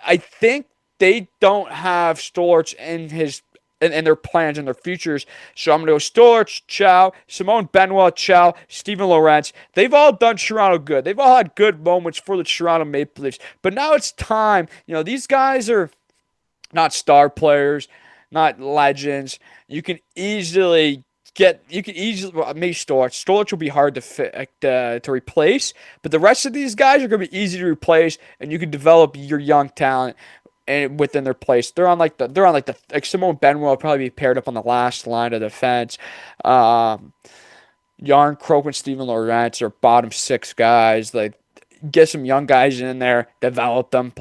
I think they don't have Stollarts in his and their plans and their futures. So I'm going to go Stollarts, Chow, Simone Benoit, Chow, Steven Lorentz. They've all done Toronto good. They've all had good moments for the Toronto Maple Leafs. But now it's time. These guys are not star players, not legends. You can easily well, maybe Stoltz. Stoltz will be hard to replace, but the rest of these guys are going to be easy to replace, and you can develop your young talent and within their place. Like Simone Benwell will probably be paired up on the last line of defense. Um, Yarn Croak and Steven Lorentz are bottom six guys. Like get some young guys in there, develop them,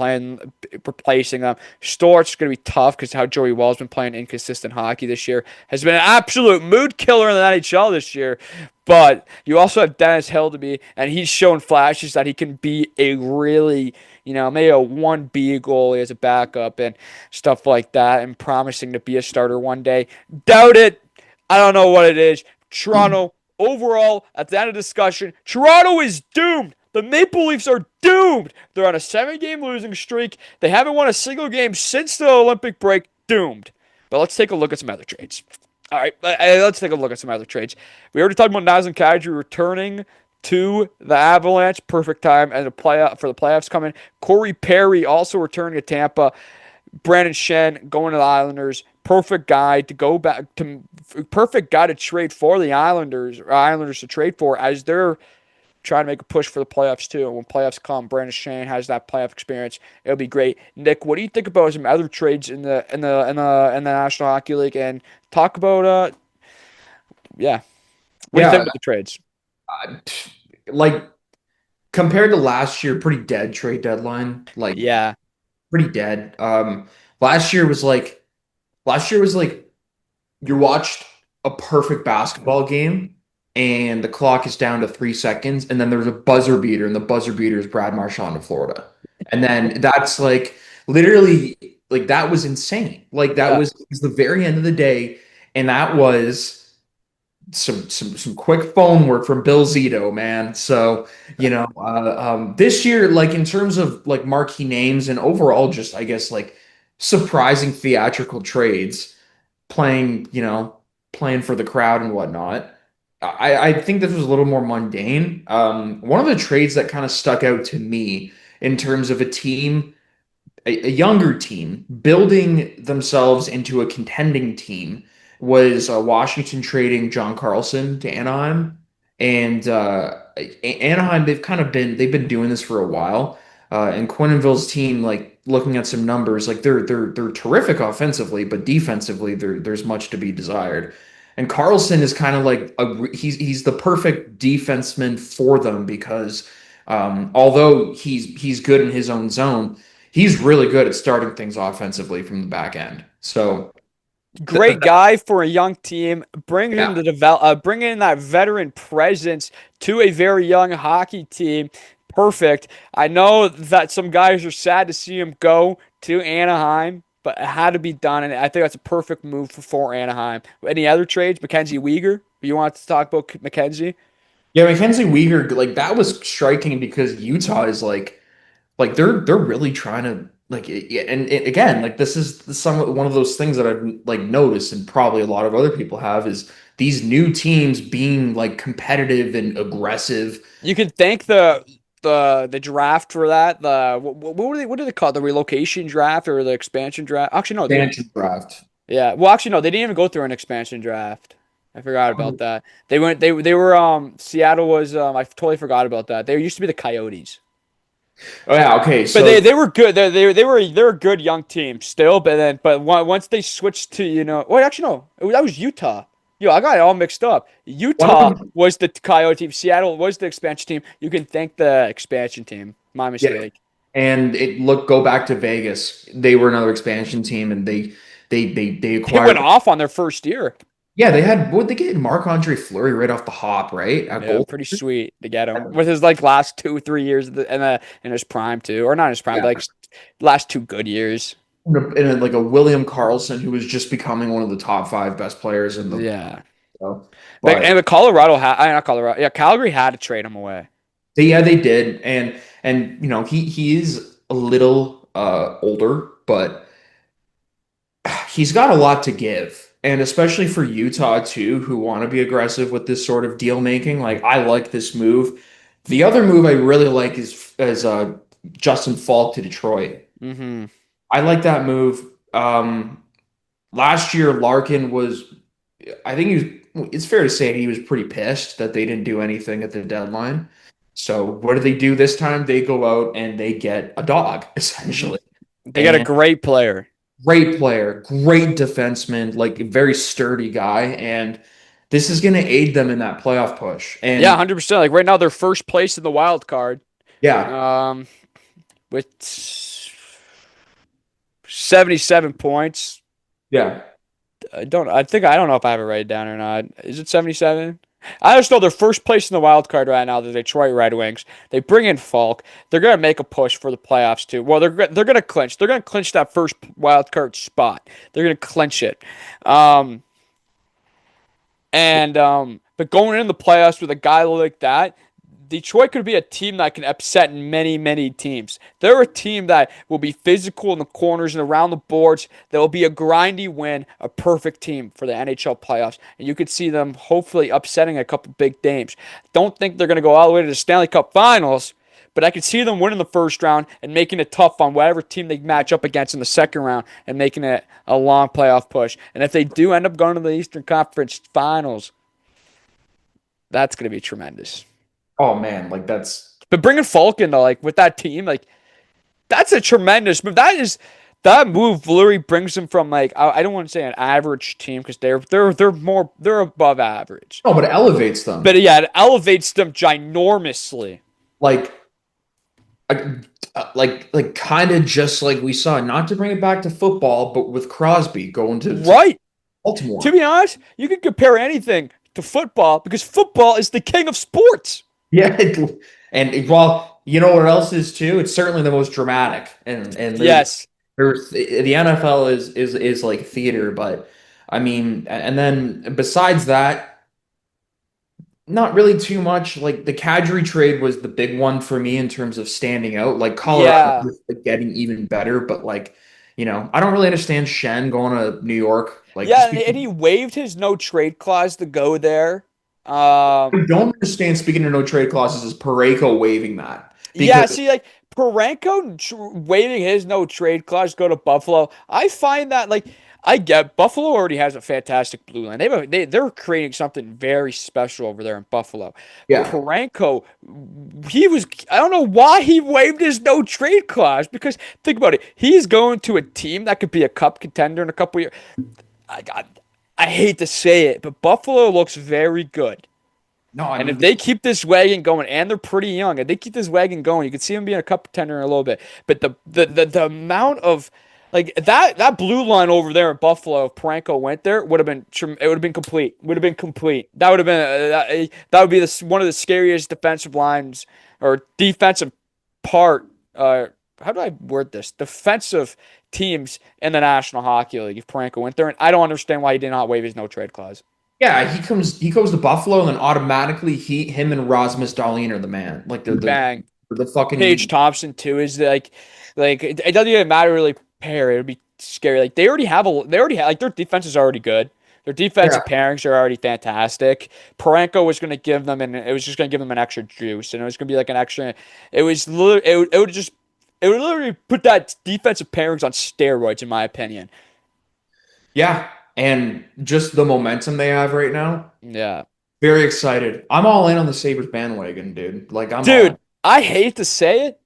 replacing them. Stort's going to be tough because how Joey Well's been playing inconsistent hockey this year has been an absolute mood killer in the NHL this year. But you also have Dennis Hildeby, and he's shown flashes that he can be a really, maybe a 1B goalie as a backup and stuff like that, and promising to be a starter one day. Doubt it. I don't know what it is. Toronto, overall, at the end of the discussion, Toronto is doomed. The Maple Leafs are doomed. They're on a 7-game losing streak. They haven't won a single game since the Olympic break. Doomed. But let's take a look at some other trades. All right, let's take a look at some other trades. We already talked about Nazem Kadri returning to the Avalanche. Perfect time and for the playoffs coming. Corey Perry also returning to Tampa. Brandon Shen going to the Islanders. Perfect guy to go back to. Perfect guy to trade for the Islanders. Or Islanders to trade for as they're trying to make a push for the playoffs too. And when playoffs come, Brandon Shane has that playoff experience. It'll be great. Nick, what do you think about some other trades in the National Hockey League? And talk about yeah, what do you think Yeah, about the trades? uh, like compared to last year, pretty dead trade deadline. Like Yeah, pretty dead. Last year was like last year was like you watched a perfect basketball game and the clock is down to 3 seconds, and then there's a buzzer beater, and the buzzer beater is Brad Marchand of Florida. And then that's like literally like that was insane. Like that yeah. was the very end of the day, and that was some quick phone work from Bill Zito, man. So, this year, like in terms of like marquee names and overall, just I guess like surprising theatrical trades, playing, playing for the crowd and whatnot. I think this was a little more mundane. One of the trades that kind of stuck out to me in terms of a younger team building themselves into a contending team was Washington trading John Carlson to Anaheim. And Anaheim, they've been doing this for a while. And Quenneville's team, like looking at some numbers, like they're terrific offensively, but defensively there's much to be desired. And Carlson is kind of like he's the perfect defenseman for them because although he's good in his own zone, he's really good at starting things offensively from the back end. So, Great guy for a young team. yeah, Bring in that veteran presence to a very young hockey team. Perfect. I know that some guys are sad to see him go to Anaheim, but it had to be done, and I think that's a perfect move for Anaheim. Any other trades? Mackenzie Weegar? You want to talk about Mackenzie? yeah, Mackenzie Weegar, like that was striking because Utah is like they're really trying to like yeah, and again, like this is one of those things that I've like noticed, and probably a lot of other people have, is these new teams being like competitive and aggressive. You can thank the draft for that. What do they call it? The relocation draft or the expansion draft? Actually, no, they didn't. Expansion draft. Yeah. Well, actually, no, they didn't even go through an expansion draft. I forgot about that. They were Seattle was I totally forgot about that. They used to be the Coyotes. Oh yeah, okay. But So they were good. They were a good young team still. But once they switched to well actually no, that was Utah. Yo, I got it all mixed up. one of Utah them, was the Coyote team. Seattle was the expansion team. You can thank the expansion team. My yeah, mistake. and go back to Vegas. They were another expansion team, and they They acquired went off on their first year. Yeah, they had what they get Marc-Andre Fleury right off the hop, right? A Yeah, goal. pretty sweet to get him with his like last 2 3 years in his prime too, or not his prime, Yeah. but like last 2 good years. Like a William Karlsson who was just becoming one of the top five best players in the Yeah, so, and but the Colorado had, I not Colorado, yeah, Calgary had to trade him away. yeah, they did. And he is a little older, but he's got a lot to give. And especially for Utah too, who want to be aggressive with this sort of deal making. Like I like this move. The other move I really like is Justin Falk to Detroit. Hmm. I like that move. Last year Larkin was I think it's fair to say he was pretty pissed that they didn't do anything at the deadline. So what do they do this time? They go out and they get a dog, Hmm. essentially. They got a And great player. great player, great defenseman, like a very sturdy guy. And this is going to aid them in that playoff push. Yeah, And 100%. Like right now, they're first place in the wild card. yeah, Um, with 77 points. yeah. I don't know if I have it right down or not. Is it 77? I just know they're first place in the wild card right now, the Detroit Red Wings. They bring in Falk. They're gonna make a push for the playoffs too. Well, they're gonna clinch. They're gonna clinch that first wild card spot. They're gonna clinch it. Um, but going into the playoffs with a guy like that, Detroit could be a team that can upset many, many teams. They're a team that will be physical in the corners and around the boards. That will be a grindy win, a perfect team for the NHL playoffs. And you could see them hopefully upsetting a couple big games. Don't think they're going to go all the way to the Stanley Cup Finals, but I could see them winning the first round and making it tough on whatever team they match up against in the second round and making it a long playoff push. And if they do end up going to the Eastern Conference Finals, that's going to be tremendous. Oh man, like that's But bringing Falcon though, like with that team, like that's a tremendous move. That move literally brings them from like I don't want to say an average team because they're above average. no, but it elevates them. But yeah, it elevates them ginormously. Like like kind of just like we saw, not to bring it back to football, but with Crosby going to Right. To Baltimore. be honest, you can compare anything to football because football is the king of sports. Yeah, and well, you know what else is too? It's certainly the most dramatic, and Yes. there's the NFL is like theater, but I mean, and then besides that, not really too much. Like the Kadri trade was the big one for me in terms of standing out. Like Colorado Yeah. is getting even better, but like I don't really understand Shen going to New York. Like Yeah, just and because he waived his no trade clause to go there. I Um, don't understand speaking of no trade clauses is Parayko waiving that Yeah, because see, like Parenko waiving his no trade clause to go to Buffalo. I find that like I get Buffalo already has a fantastic blue line. They're creating something very special over there in Buffalo. But yeah. Parenko, I don't know why he waived his no trade clause because think about it, he's going to a team that could be a cup contender in a couple years. I got, I hate to say it, but Buffalo looks very good. No, I And if mean they keep this wagon going, and they're pretty young, if they keep this wagon going, you can see them being a cup contender in a little bit. But the amount of like that blue line over there in Buffalo, if Parenko went there, it would have been complete. Would have been complete. That would have been that would be one of the scariest defensive lines or defensive part. How do I word this? Defensive teams in the National Hockey League. If Parenko went there, and I don't understand why he did not waive his no trade clause. yeah, he goes to Buffalo and then automatically him and Rasmus Dahlin are the man. Like Bang. the Paige fucking Thompson too is like it doesn't even matter really pair. It would be scary. Like they already have like their defense is already good. Their yeah. defensive pairings are already fantastic. Parenko was going to give them and it was just going to give them an extra juice and it was going to be like an extra. It was literally it would literally put that defensive pairings on steroids in my opinion. Yeah. And just the momentum they have right now. Yeah, Very excited. I'm all in on the Sabres bandwagon, dude. Like I'm all in. dude, I hate to say it.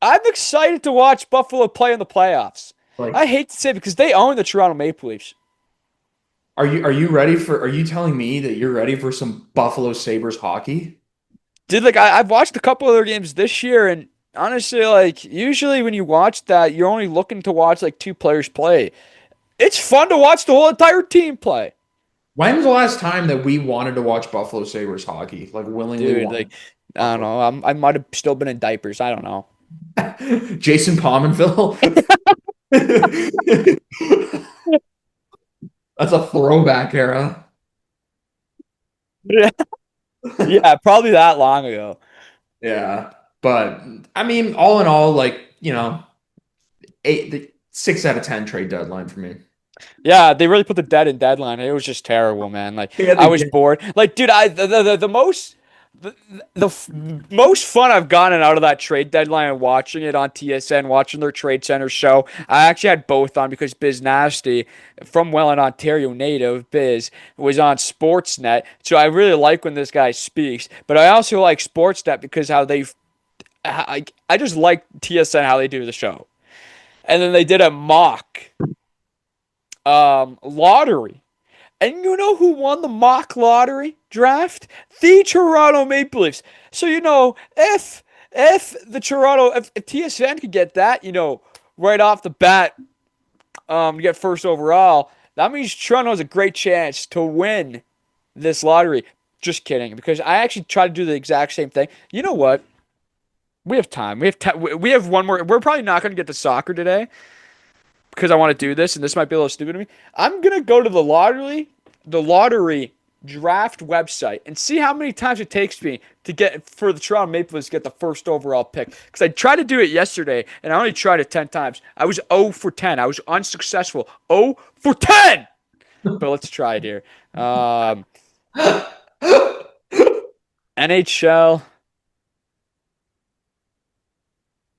I'm excited to watch Buffalo play in the playoffs. Like I hate to say it because they own the Toronto Maple Leafs. are you telling me that you're ready for some Buffalo Sabres hockey? Dude, like I've watched a couple of their games this year, and honestly, like usually when you watch that, you're only looking to watch like two players play. It's fun to watch the whole entire team play. When was the last time that we wanted to watch Buffalo Sabres hockey? Like willingly Dude, wanted like, to I watch don't know. I might have still been in diapers. I don't know. Buffalo. Jason Pominville. That's a throwback era. Yeah, yeah, probably that long ago. Yeah. But I mean, all in all, like, eight, 6 out of 10 trade deadline for me. Yeah, they really put the dead in deadline. It was just terrible, man. Like Yeah, I they was did. bored. Like, dude, the most the, most fun I've gotten out of that trade deadline and watching it on TSN, watching their trade center show. I actually had both on because Biz Nasty from Welland, Ontario native, Biz was on Sportsnet. So I really like when this guy speaks, but I also like Sportsnet because how they I just like TSN how they do the show. And then they did a mock lottery. And you know who won the mock lottery draft? The Toronto Maple Leafs. So if the Toronto if TSN could get that, right off the bat, to get first overall, that means Toronto has a great chance to win this lottery. Just kidding, because I actually try to do the exact same thing. You know what? We have time. We have one more. We're probably not going to get to soccer today because I want to do this, and this might be a little stupid to me. I'm gonna go to the lottery draft website and see how many times it takes me to get for the Toronto Maple Leafs to get the first overall pick. Because I tried to do it yesterday, and I only tried it 10 times. I was 0 for 10. I was unsuccessful. 0 for 10. But let's try it here. Um, NHL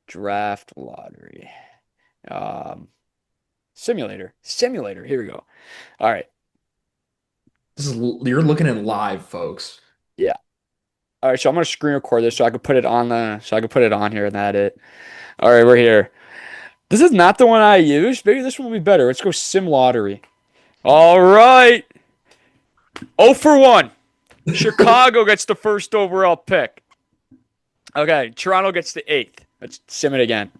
draft lottery. Um, simulator. Here we go. All right. You're looking at live, folks. Yeah. All right, so I'm gonna screen record this so I can put it on here and that it. All right, we're here. This is not the one I used. Maybe this one will be better. Let's go Sim Lottery. All right. 0 for 1. Chicago gets the first overall pick. Okay, Toronto gets the eighth. Let's sim it again.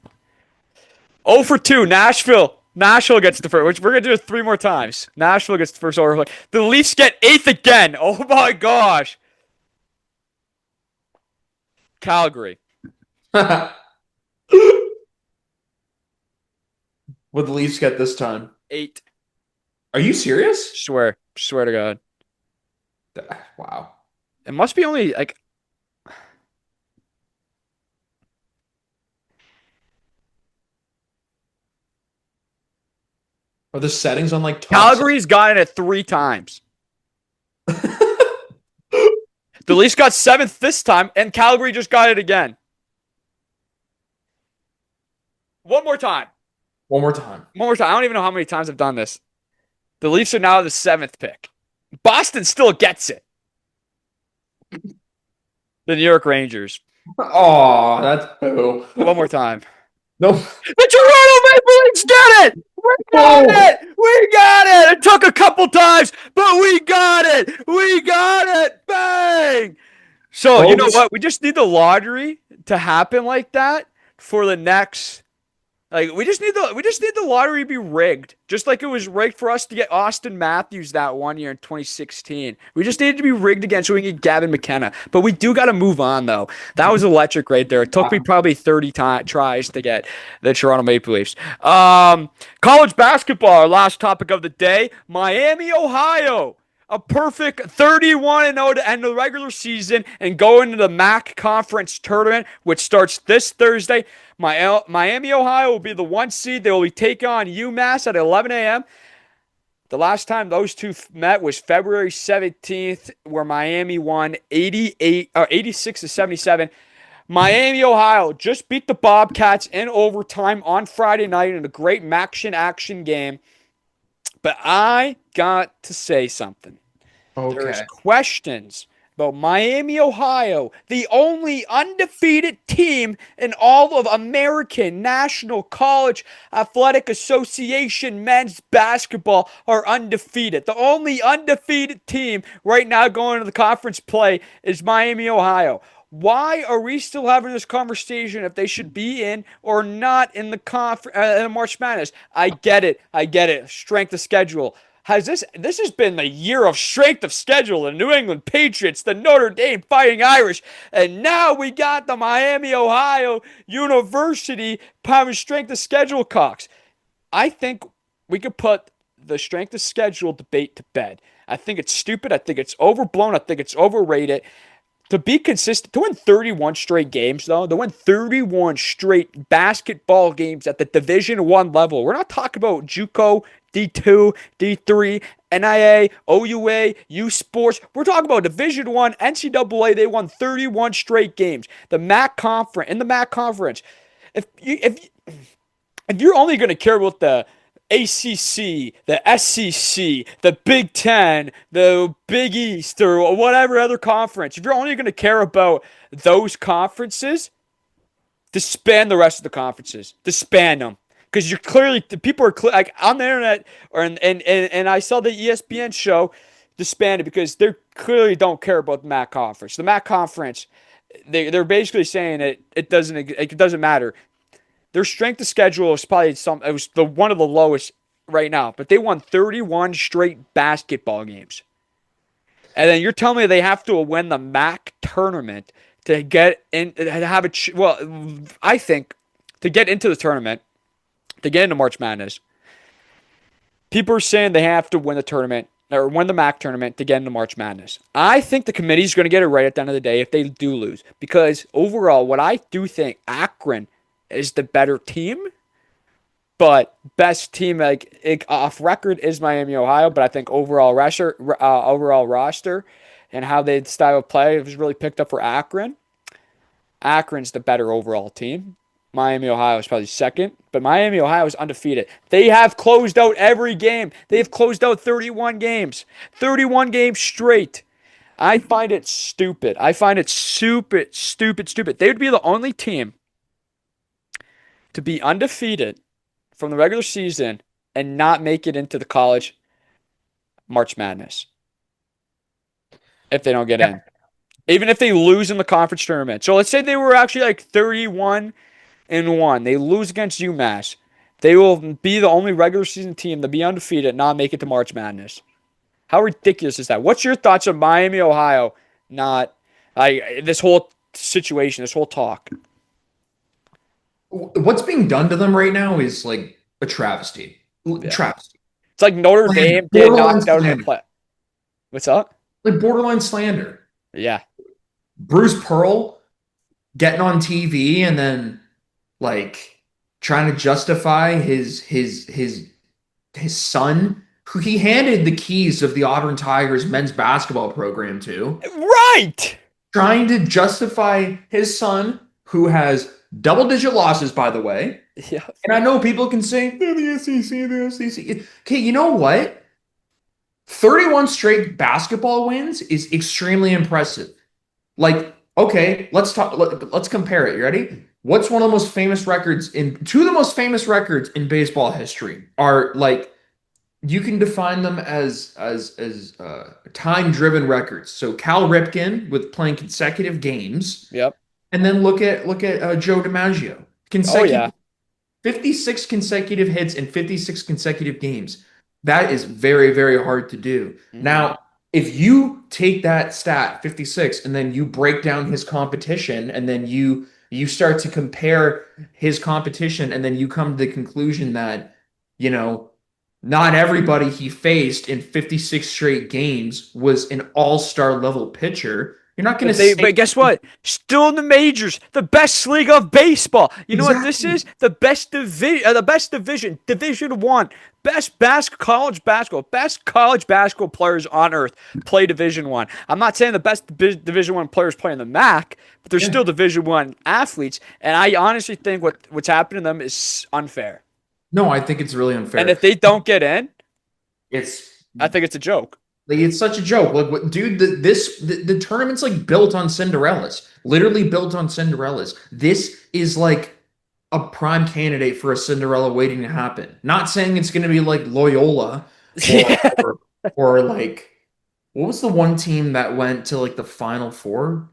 0 for 2. Nashville. Nashville gets the first. Which we're gonna do it 3 more times. Nashville gets the first overall pick. The Leafs get eighth again. Oh my gosh. Calgary. What the Leafs get this time? 8. Are you serious? Swear to God. Wow. It must be only like Are the settings on like top side? Calgary's gotten it 3 times. The Leafs got seventh this time, and Calgary just got it again. One more time. One more time. One more time. I don't even know how many times I've done this. The Leafs are now the seventh pick. Boston still gets it. The New York Rangers. Oh, that's boo. One more time. No. The Toronto Maple Leafs get it. We got No. it. We got it. It took a couple times, but we got it. We got it. Bang. So, you know Folks, what? We just need the lottery to happen like that for the next. Like we just need the lottery to be rigged, just like it was rigged for us to get Austin Matthews that one year in 2016. We just needed to be rigged again so we can get Gavin McKenna. But we do got to move on though. That was electric right there. It took me probably 30 tries to get the Toronto Maple Leafs. College basketball, our last topic of the day. Miami, Ohio. A perfect 31-0 to end the regular season and go into the MAC conference tournament, which starts this Thursday. Miami, Ohio will be the 1 seed. They will be taking on UMass at 11 a.m. The last time those two met was February 17th, where Miami won 86 to 77. Miami, Ohio just beat the Bobcats in overtime on Friday night in a great action game. But I got to say something. There's okay. questions about Miami, Ohio, the only undefeated team in all of American National College Athletic Association men's basketball are undefeated. The only undefeated team right now going to the conference play is Miami, Ohio. Why are we still having this conversation if they should be in or not in the March Madness? I get it. Strength of schedule. This has been the year of strength of schedule, the New England Patriots, the Notre Dame Fighting Irish, and now we got the Miami, Ohio University having strength of schedule cocks. I think we could put the strength of schedule debate to bed. I think it's stupid. I think it's overblown. I think it's overrated. To be consistent, to win 31 straight games, though, to win 31 straight basketball games at the Division One level. We're not talking about JUCO, D2, D3, NIA, OUA, U Sports. We're talking about Division One, NCAA. They won 31 straight games. The MAC conference, in the MAC conference. If you're only going to care about the ACC, the SEC, the Big Ten, the Big East, or whatever other conference, if you're only going to care about those conferences, disband the rest of the conferences. Disband them. Because you're clearly, people are like on the internet, or and I saw the ESPN show disbanded because they clearly don't care about the MAC conference. The MAC conference, they're basically saying it doesn't matter. Their strength of schedule is probably it was the one of the lowest right now, but they won 31 straight basketball games. And then you're telling me they have to win the MAC tournament to get in, to have a well, I think to get into the tournament, to get into March Madness. People are saying they have to win the tournament or win the MAC tournament to get into March Madness. I think the committee's going to get it right at the end of the day if they do lose, because overall, what I do think Akron is the better team, but best team off record is Miami, Ohio. But I think overall roster, and how they style of play was really picked up for Akron. Akron's the better overall team. Miami, Ohio is probably second, but Miami, Ohio is undefeated. They have closed out every game. They have closed out 31 games, 31 games straight. I find it stupid. I find it stupid, stupid, stupid. They would be the only team to be undefeated from the regular season and not make it into the college March Madness if they don't get Yeah. in. Even if they lose in the conference tournament. So let's say they were actually like 31-1. They lose against UMass. They will be the only regular season team to be undefeated and not make it to March Madness. How ridiculous is that? What's your thoughts on Miami, Ohio? Not this whole situation, this whole talk. What's being done to them right now is like a travesty. Yeah. Travesty. It's like Notre Slander. Dame getting Borderline knocked out in the slander. play. What's up? Like borderline slander. Yeah. Bruce Pearl getting on TV and then like trying to justify his son, who he handed the keys of the Auburn Tigers men's basketball program to, Right. trying to justify his son, who has double digit losses, by the way. Yeah. And I know people can say, "Oh, the SEC, the SEC." Okay, you know what? 31 straight basketball wins is extremely impressive. Like, okay, let's compare it. You ready? What's one of the most famous records in two of the most famous records in baseball history are like you can define them as time-driven records. So Cal Ripken with playing consecutive games, Yep. and then look at Joe DiMaggio. Oh Consecutive yeah. 56 consecutive hits in 56 consecutive games. That is very, very hard to do. Hmm. Now, if you take that stat, 56, and then you break down his competition, and then you start to compare his competition, and then you come to the conclusion that, you know, not everybody he faced in 56 straight games was an all-star level pitcher. You're not going to say But guess what? Still in the majors, the best league of baseball. You know what this exactly. is? The best division, Division One, best college basketball players on earth play Division One. I'm not saying the best Division One players play in the MAC, but they're Yeah. still Division One athletes. And I honestly think what's happening to them is unfair. No, I think it's really And unfair. if they don't get in, It's I think it's a joke. like it's such a joke. Like, what, dude? The tournament's like built on Cinderellas, literally built on Cinderellas. This is like a prime candidate for a Cinderella waiting to happen. Not saying it's going to be like Loyola or, Yeah. or or like what was the one team that went to like the Final Four?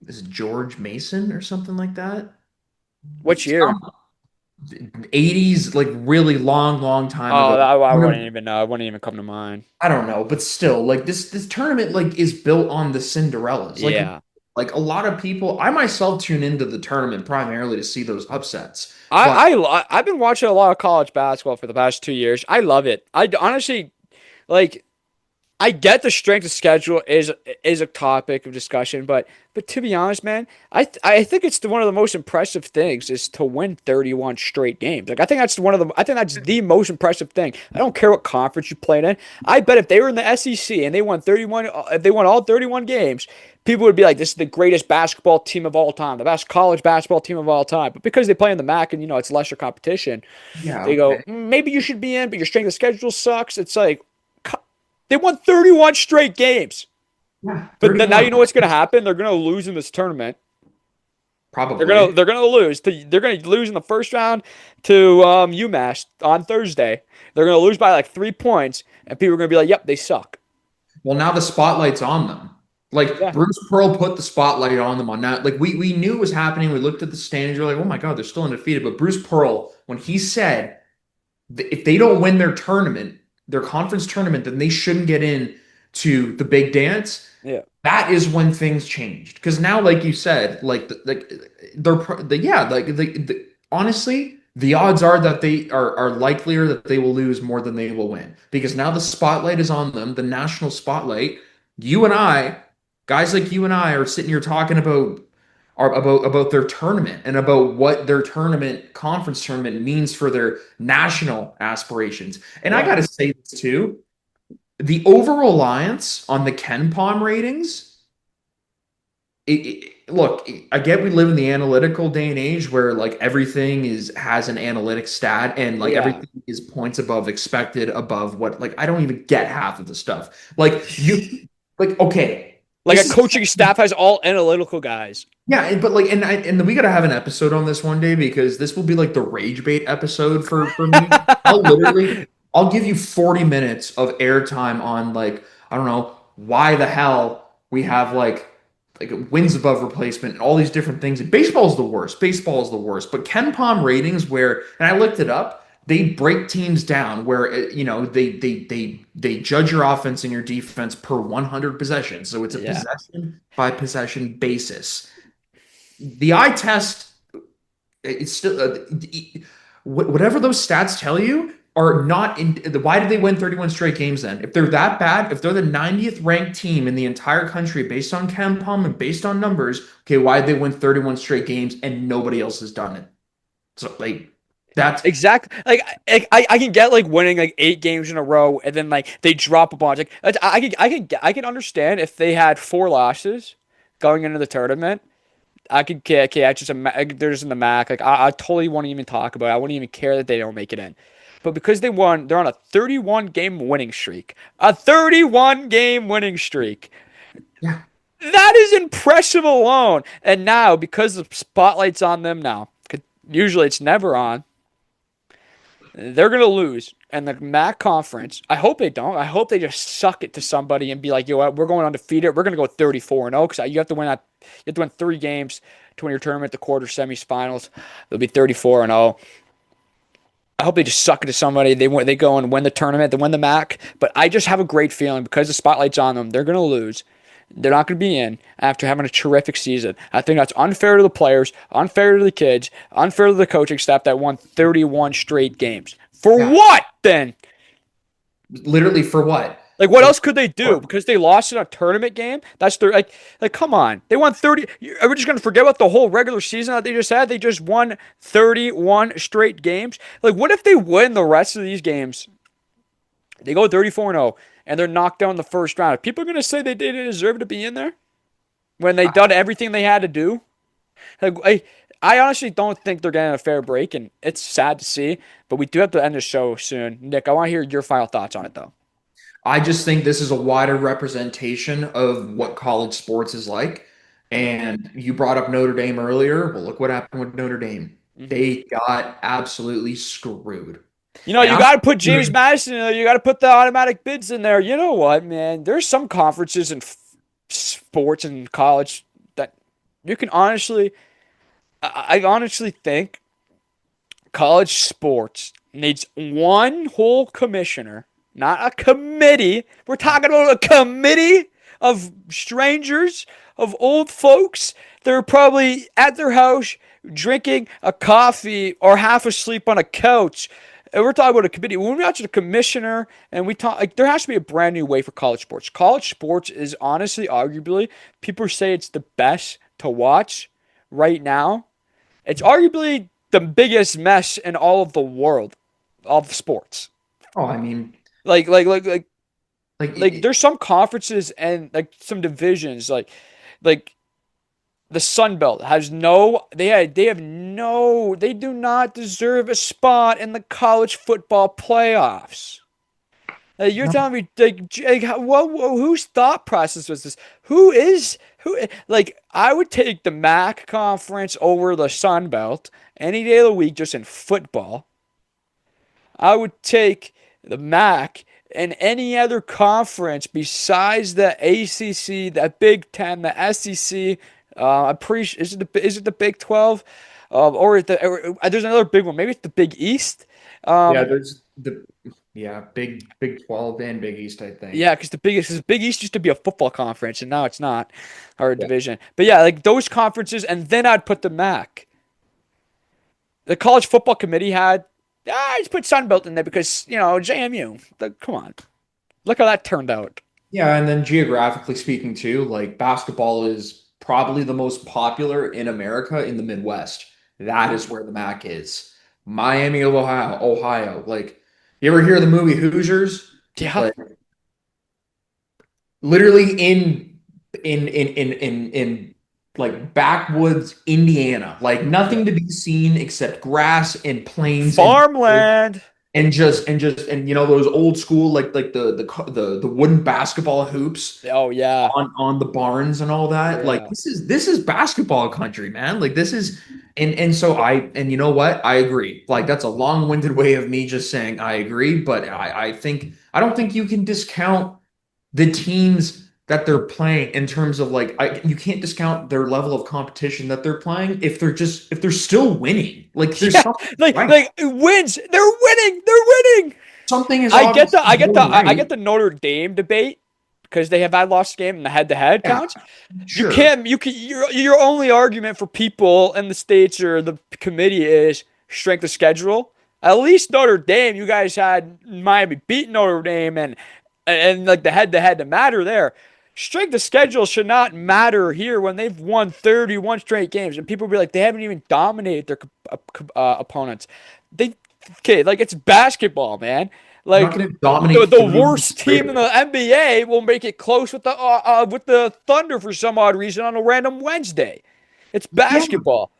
Is it George Mason or something like that? Which year? 80s, like really long time Oh, ago. I wouldn't even know. It wouldn't even come to mind. I don't know, but still, like this tournament like is built on the Cinderellas. Yeah. Like a lot of people, I myself tune into the tournament primarily to see those upsets. But I've been watching a lot of college basketball for the past 2 years. I love it. I honestly like. I get the strength of schedule is a topic of discussion, but to be honest, man, I think it's one of the most impressive things is to win 31 straight games. Like I think that's the most impressive thing. I don't care what conference you played in. I bet if they were in the SEC and they won 31, if they won all 31 games, people would be like, this is the greatest basketball team of all time, the best college basketball team of all time. But because they play in the MAC and it's lesser competition, yeah, they go, okay. maybe you should be in, but your strength of schedule sucks. It's like they won 31 straight games. Yeah, But then now 31 you know what's going to happen? They're going to lose in this tournament. probably. They're gonna lose. They're gonna lose in the first round to UMass on Thursday. They're gonna lose by like 3 points, and people are gonna be like, "Yep, they suck." Well, now the spotlight's on them. Like Yeah, Bruce Pearl put the spotlight on them on that. Like we knew it was happening. We looked at the standings. We're like, oh my God, they're still undefeated. But Bruce Pearl, when he said if they don't win their tournament, their conference tournament, then they shouldn't get in to the big dance. yeah, That is when things changed. Because now, like you said, honestly, the odds are that they are likelier that they will lose more than they will win. Because now the spotlight is on them, the national spotlight. You and I, guys like you and I, are sitting here talking about their tournament and about what their tournament conference tournament means for their national aspirations. And I yeah, got to say this too, the over reliance on the Ken Palm ratings. Look, I get we live in the analytical day and age where like everything is has an analytic stat and like yeah. everything is points above expected above what like I don't even get half of the stuff. Like you like okay, Like a this is coaching staff has all analytical guys. yeah, but like, and we gotta have an episode on this one day because this will be like the rage bait episode for me. I'll give you 40 minutes of airtime on like I don't know why the hell we have like wins above replacement and all these different things. And baseball is the worst. Baseball is the worst. But Ken Palm ratings where and I looked it up. They break teams down where they judge your offense and your defense per 100 possessions. So it's a Yeah, possession by possession basis. The eye test, it's still whatever those stats tell you are not in. Why did they win 31 straight games then? If they're that bad, if they're the 90th ranked team in the entire country based on Ken Palm and based on numbers, okay, why did they win 31 straight games and nobody else has done it? So like that's exactly. I can get like winning like 8 games in a row, and then like they drop a bunch. Like I can understand if they had 4 losses going into the tournament. I could okay, okay, I just they're just in the MAC. Like I totally won't even talk about it. I wouldn't even care that they don't make it in. But because they won, they're on a 31 game winning streak. A 31 game winning streak. yeah. That is impressive alone. And now, because the spotlight's on them now, 'cause usually it's never on, they're gonna lose. And the MAC conference, I hope they don't. I hope they just suck it to somebody and be like, yo, what, we're going undefeated. We're gonna go 34 and 0 because you have to win that. You have to win 3 games to win your tournament, the quarter, semifinals. They'll be 34 and 0. I hope they just suck it to somebody. They go and win the tournament, they win the MAC. But I just have a great feeling because the spotlight's on them. They're gonna lose. They're not going to be in after having a terrific season. I think that's unfair to the players, unfair to the kids, unfair to the coaching staff that won 31 straight games. For Yeah. what then? Literally for what? Like what Like else could they do? what? Because they lost in a tournament game? That's their like come on. They won 30. Are we just going to forget about the whole regular season that they just had? They just won 31 straight games. Like what if they win the rest of these games? They go 34 and 0 and they're knocked down in the first round. Are people going to say they didn't deserve to be in there when they done everything they had to do? Like, I honestly don't think they're getting a fair break, and it's sad to see. But we do have to end the show soon. Nick, I want to hear your final thoughts on it, though. I just think this is a wider representation of what college sports is like. And you brought up Notre Dame earlier. Well, look what happened with Notre Dame. Hmm. They got absolutely screwed. And You I'm got to put James Madison in there. You got to put the automatic bids in there. You know what, man? There's some conferences in sports and college that you can honestly, I honestly think college sports needs one whole commissioner, not a committee. We're talking about a committee of strangers, of old folks. They're probably at their house drinking a coffee or half asleep on a couch. And we're talking about a committee. When we watch a commissioner and we talk, like, there has to be a brand new way for college sports. College sports is honestly, arguably, people say it's the best to watch right now. It's arguably the biggest mess in all of the world of sports. Oh, I mean, Like like like like like like there's some conferences and like some divisions like the Sun Belt has no they have no they do not deserve a spot in the college football playoffs. You're no, telling me whose thought process was this? Who like I would take the MAC conference over the Sun Belt any day of the week just in football. I would take the MAC and any other conference besides the ACC, the Big Ten, the SEC. I'm pretty sure, is it the Big 12? There's another big one. Maybe it's the Big East. yeah, Um, there's the yeah, Big 12 and Big East, I Yeah, think. because the Big East used to be a football conference, and now it's not, or a Yeah. division. But yeah, like those conferences, and then I'd put the MAC. The college football committee had, I just put Sunbelt in there because JMU. Come on, look how that turned out. Yeah, and then geographically speaking too, like basketball is probably the most popular in America in the Midwest. That is where the MAC is. Miami of Ohio. Like, you ever hear the movie Hoosiers? Yeah, Like, literally in like backwoods Indiana. Like yeah. nothing to be seen except grass and plains and Farmland. and you know those old school like the wooden basketball hoops Oh yeah, on the barns and all that. Like yeah. this is basketball country, man. Like this is and so and you know what? I agree. Like that's a long-winded way of me just saying I agree, but I think I don't think you can discount the teams that they're playing in terms of like you can't discount their level of competition that they're playing if they're still winning. Like there's Yeah, something like right. like wins. They're winning. They're winning. Something is I get the obviously I get the going I get right. the Notre Dame debate because they have had lost game and the head-to-head Yeah, counts. sure. You can your only argument for people in the states or the committee is strength of schedule. At least Notre Dame, you guys had Miami beat Notre Dame and like the head-to-head to matter there. Strength of schedule should not matter here when they've won 31 straight games and people be like they haven't even dominated their opponents. They okay, like it's basketball, man. You're not Like going to dominate the 31 worst straight. team in the NBA will make it close with the Thunder for some odd reason on a random Wednesday. It's Yeah, basketball.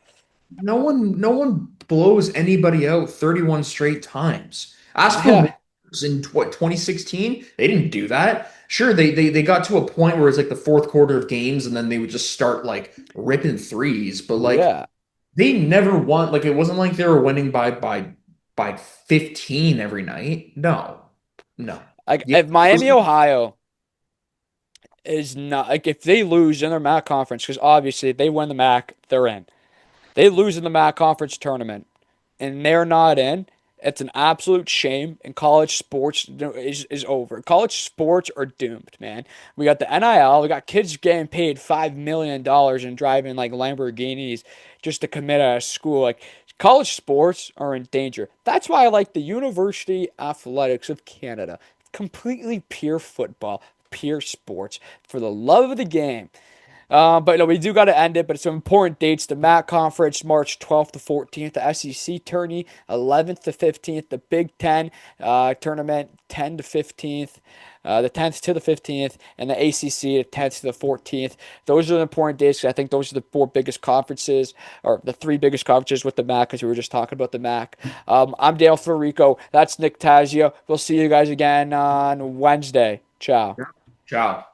no one blows anybody out 31 straight times. Ask the Yeah, Warriors in what 2016, they didn't do that. Sure, they got to a point where it's like the fourth quarter of games and then they would just start like ripping threes, but like yeah. they never won. Like it wasn't like they were winning by 15 every night. No. No. Like Yeah, if Miami, Ohio is not like if they lose in their MAC conference, because obviously if they win the MAC, they're in. They lose in the MAC conference tournament and they're not in, it's an absolute shame. And college sports is over. College sports are doomed, man. We got the NIL. We got kids getting paid $5 million and driving like Lamborghinis just to commit at a school. Like college sports are in danger. That's why I like the University Athletics of Canada. Completely pure football, pure sports for the love of the game. But no, we do got to end it. But some important dates: the MAC conference, March 12th to 14th; the SEC tourney, 11th to 15th; the Big Ten tournament, 10 to 15th. The 10th to the 15th, and the ACC, the 10th to the 14th. Those are the important dates 'cause I think those are the four biggest conferences, or the three biggest conferences with the MAC, because we were just talking about the MAC. I'm Dale Federico. That's Nick Tazio. We'll see you guys again on Wednesday. Ciao. ciao.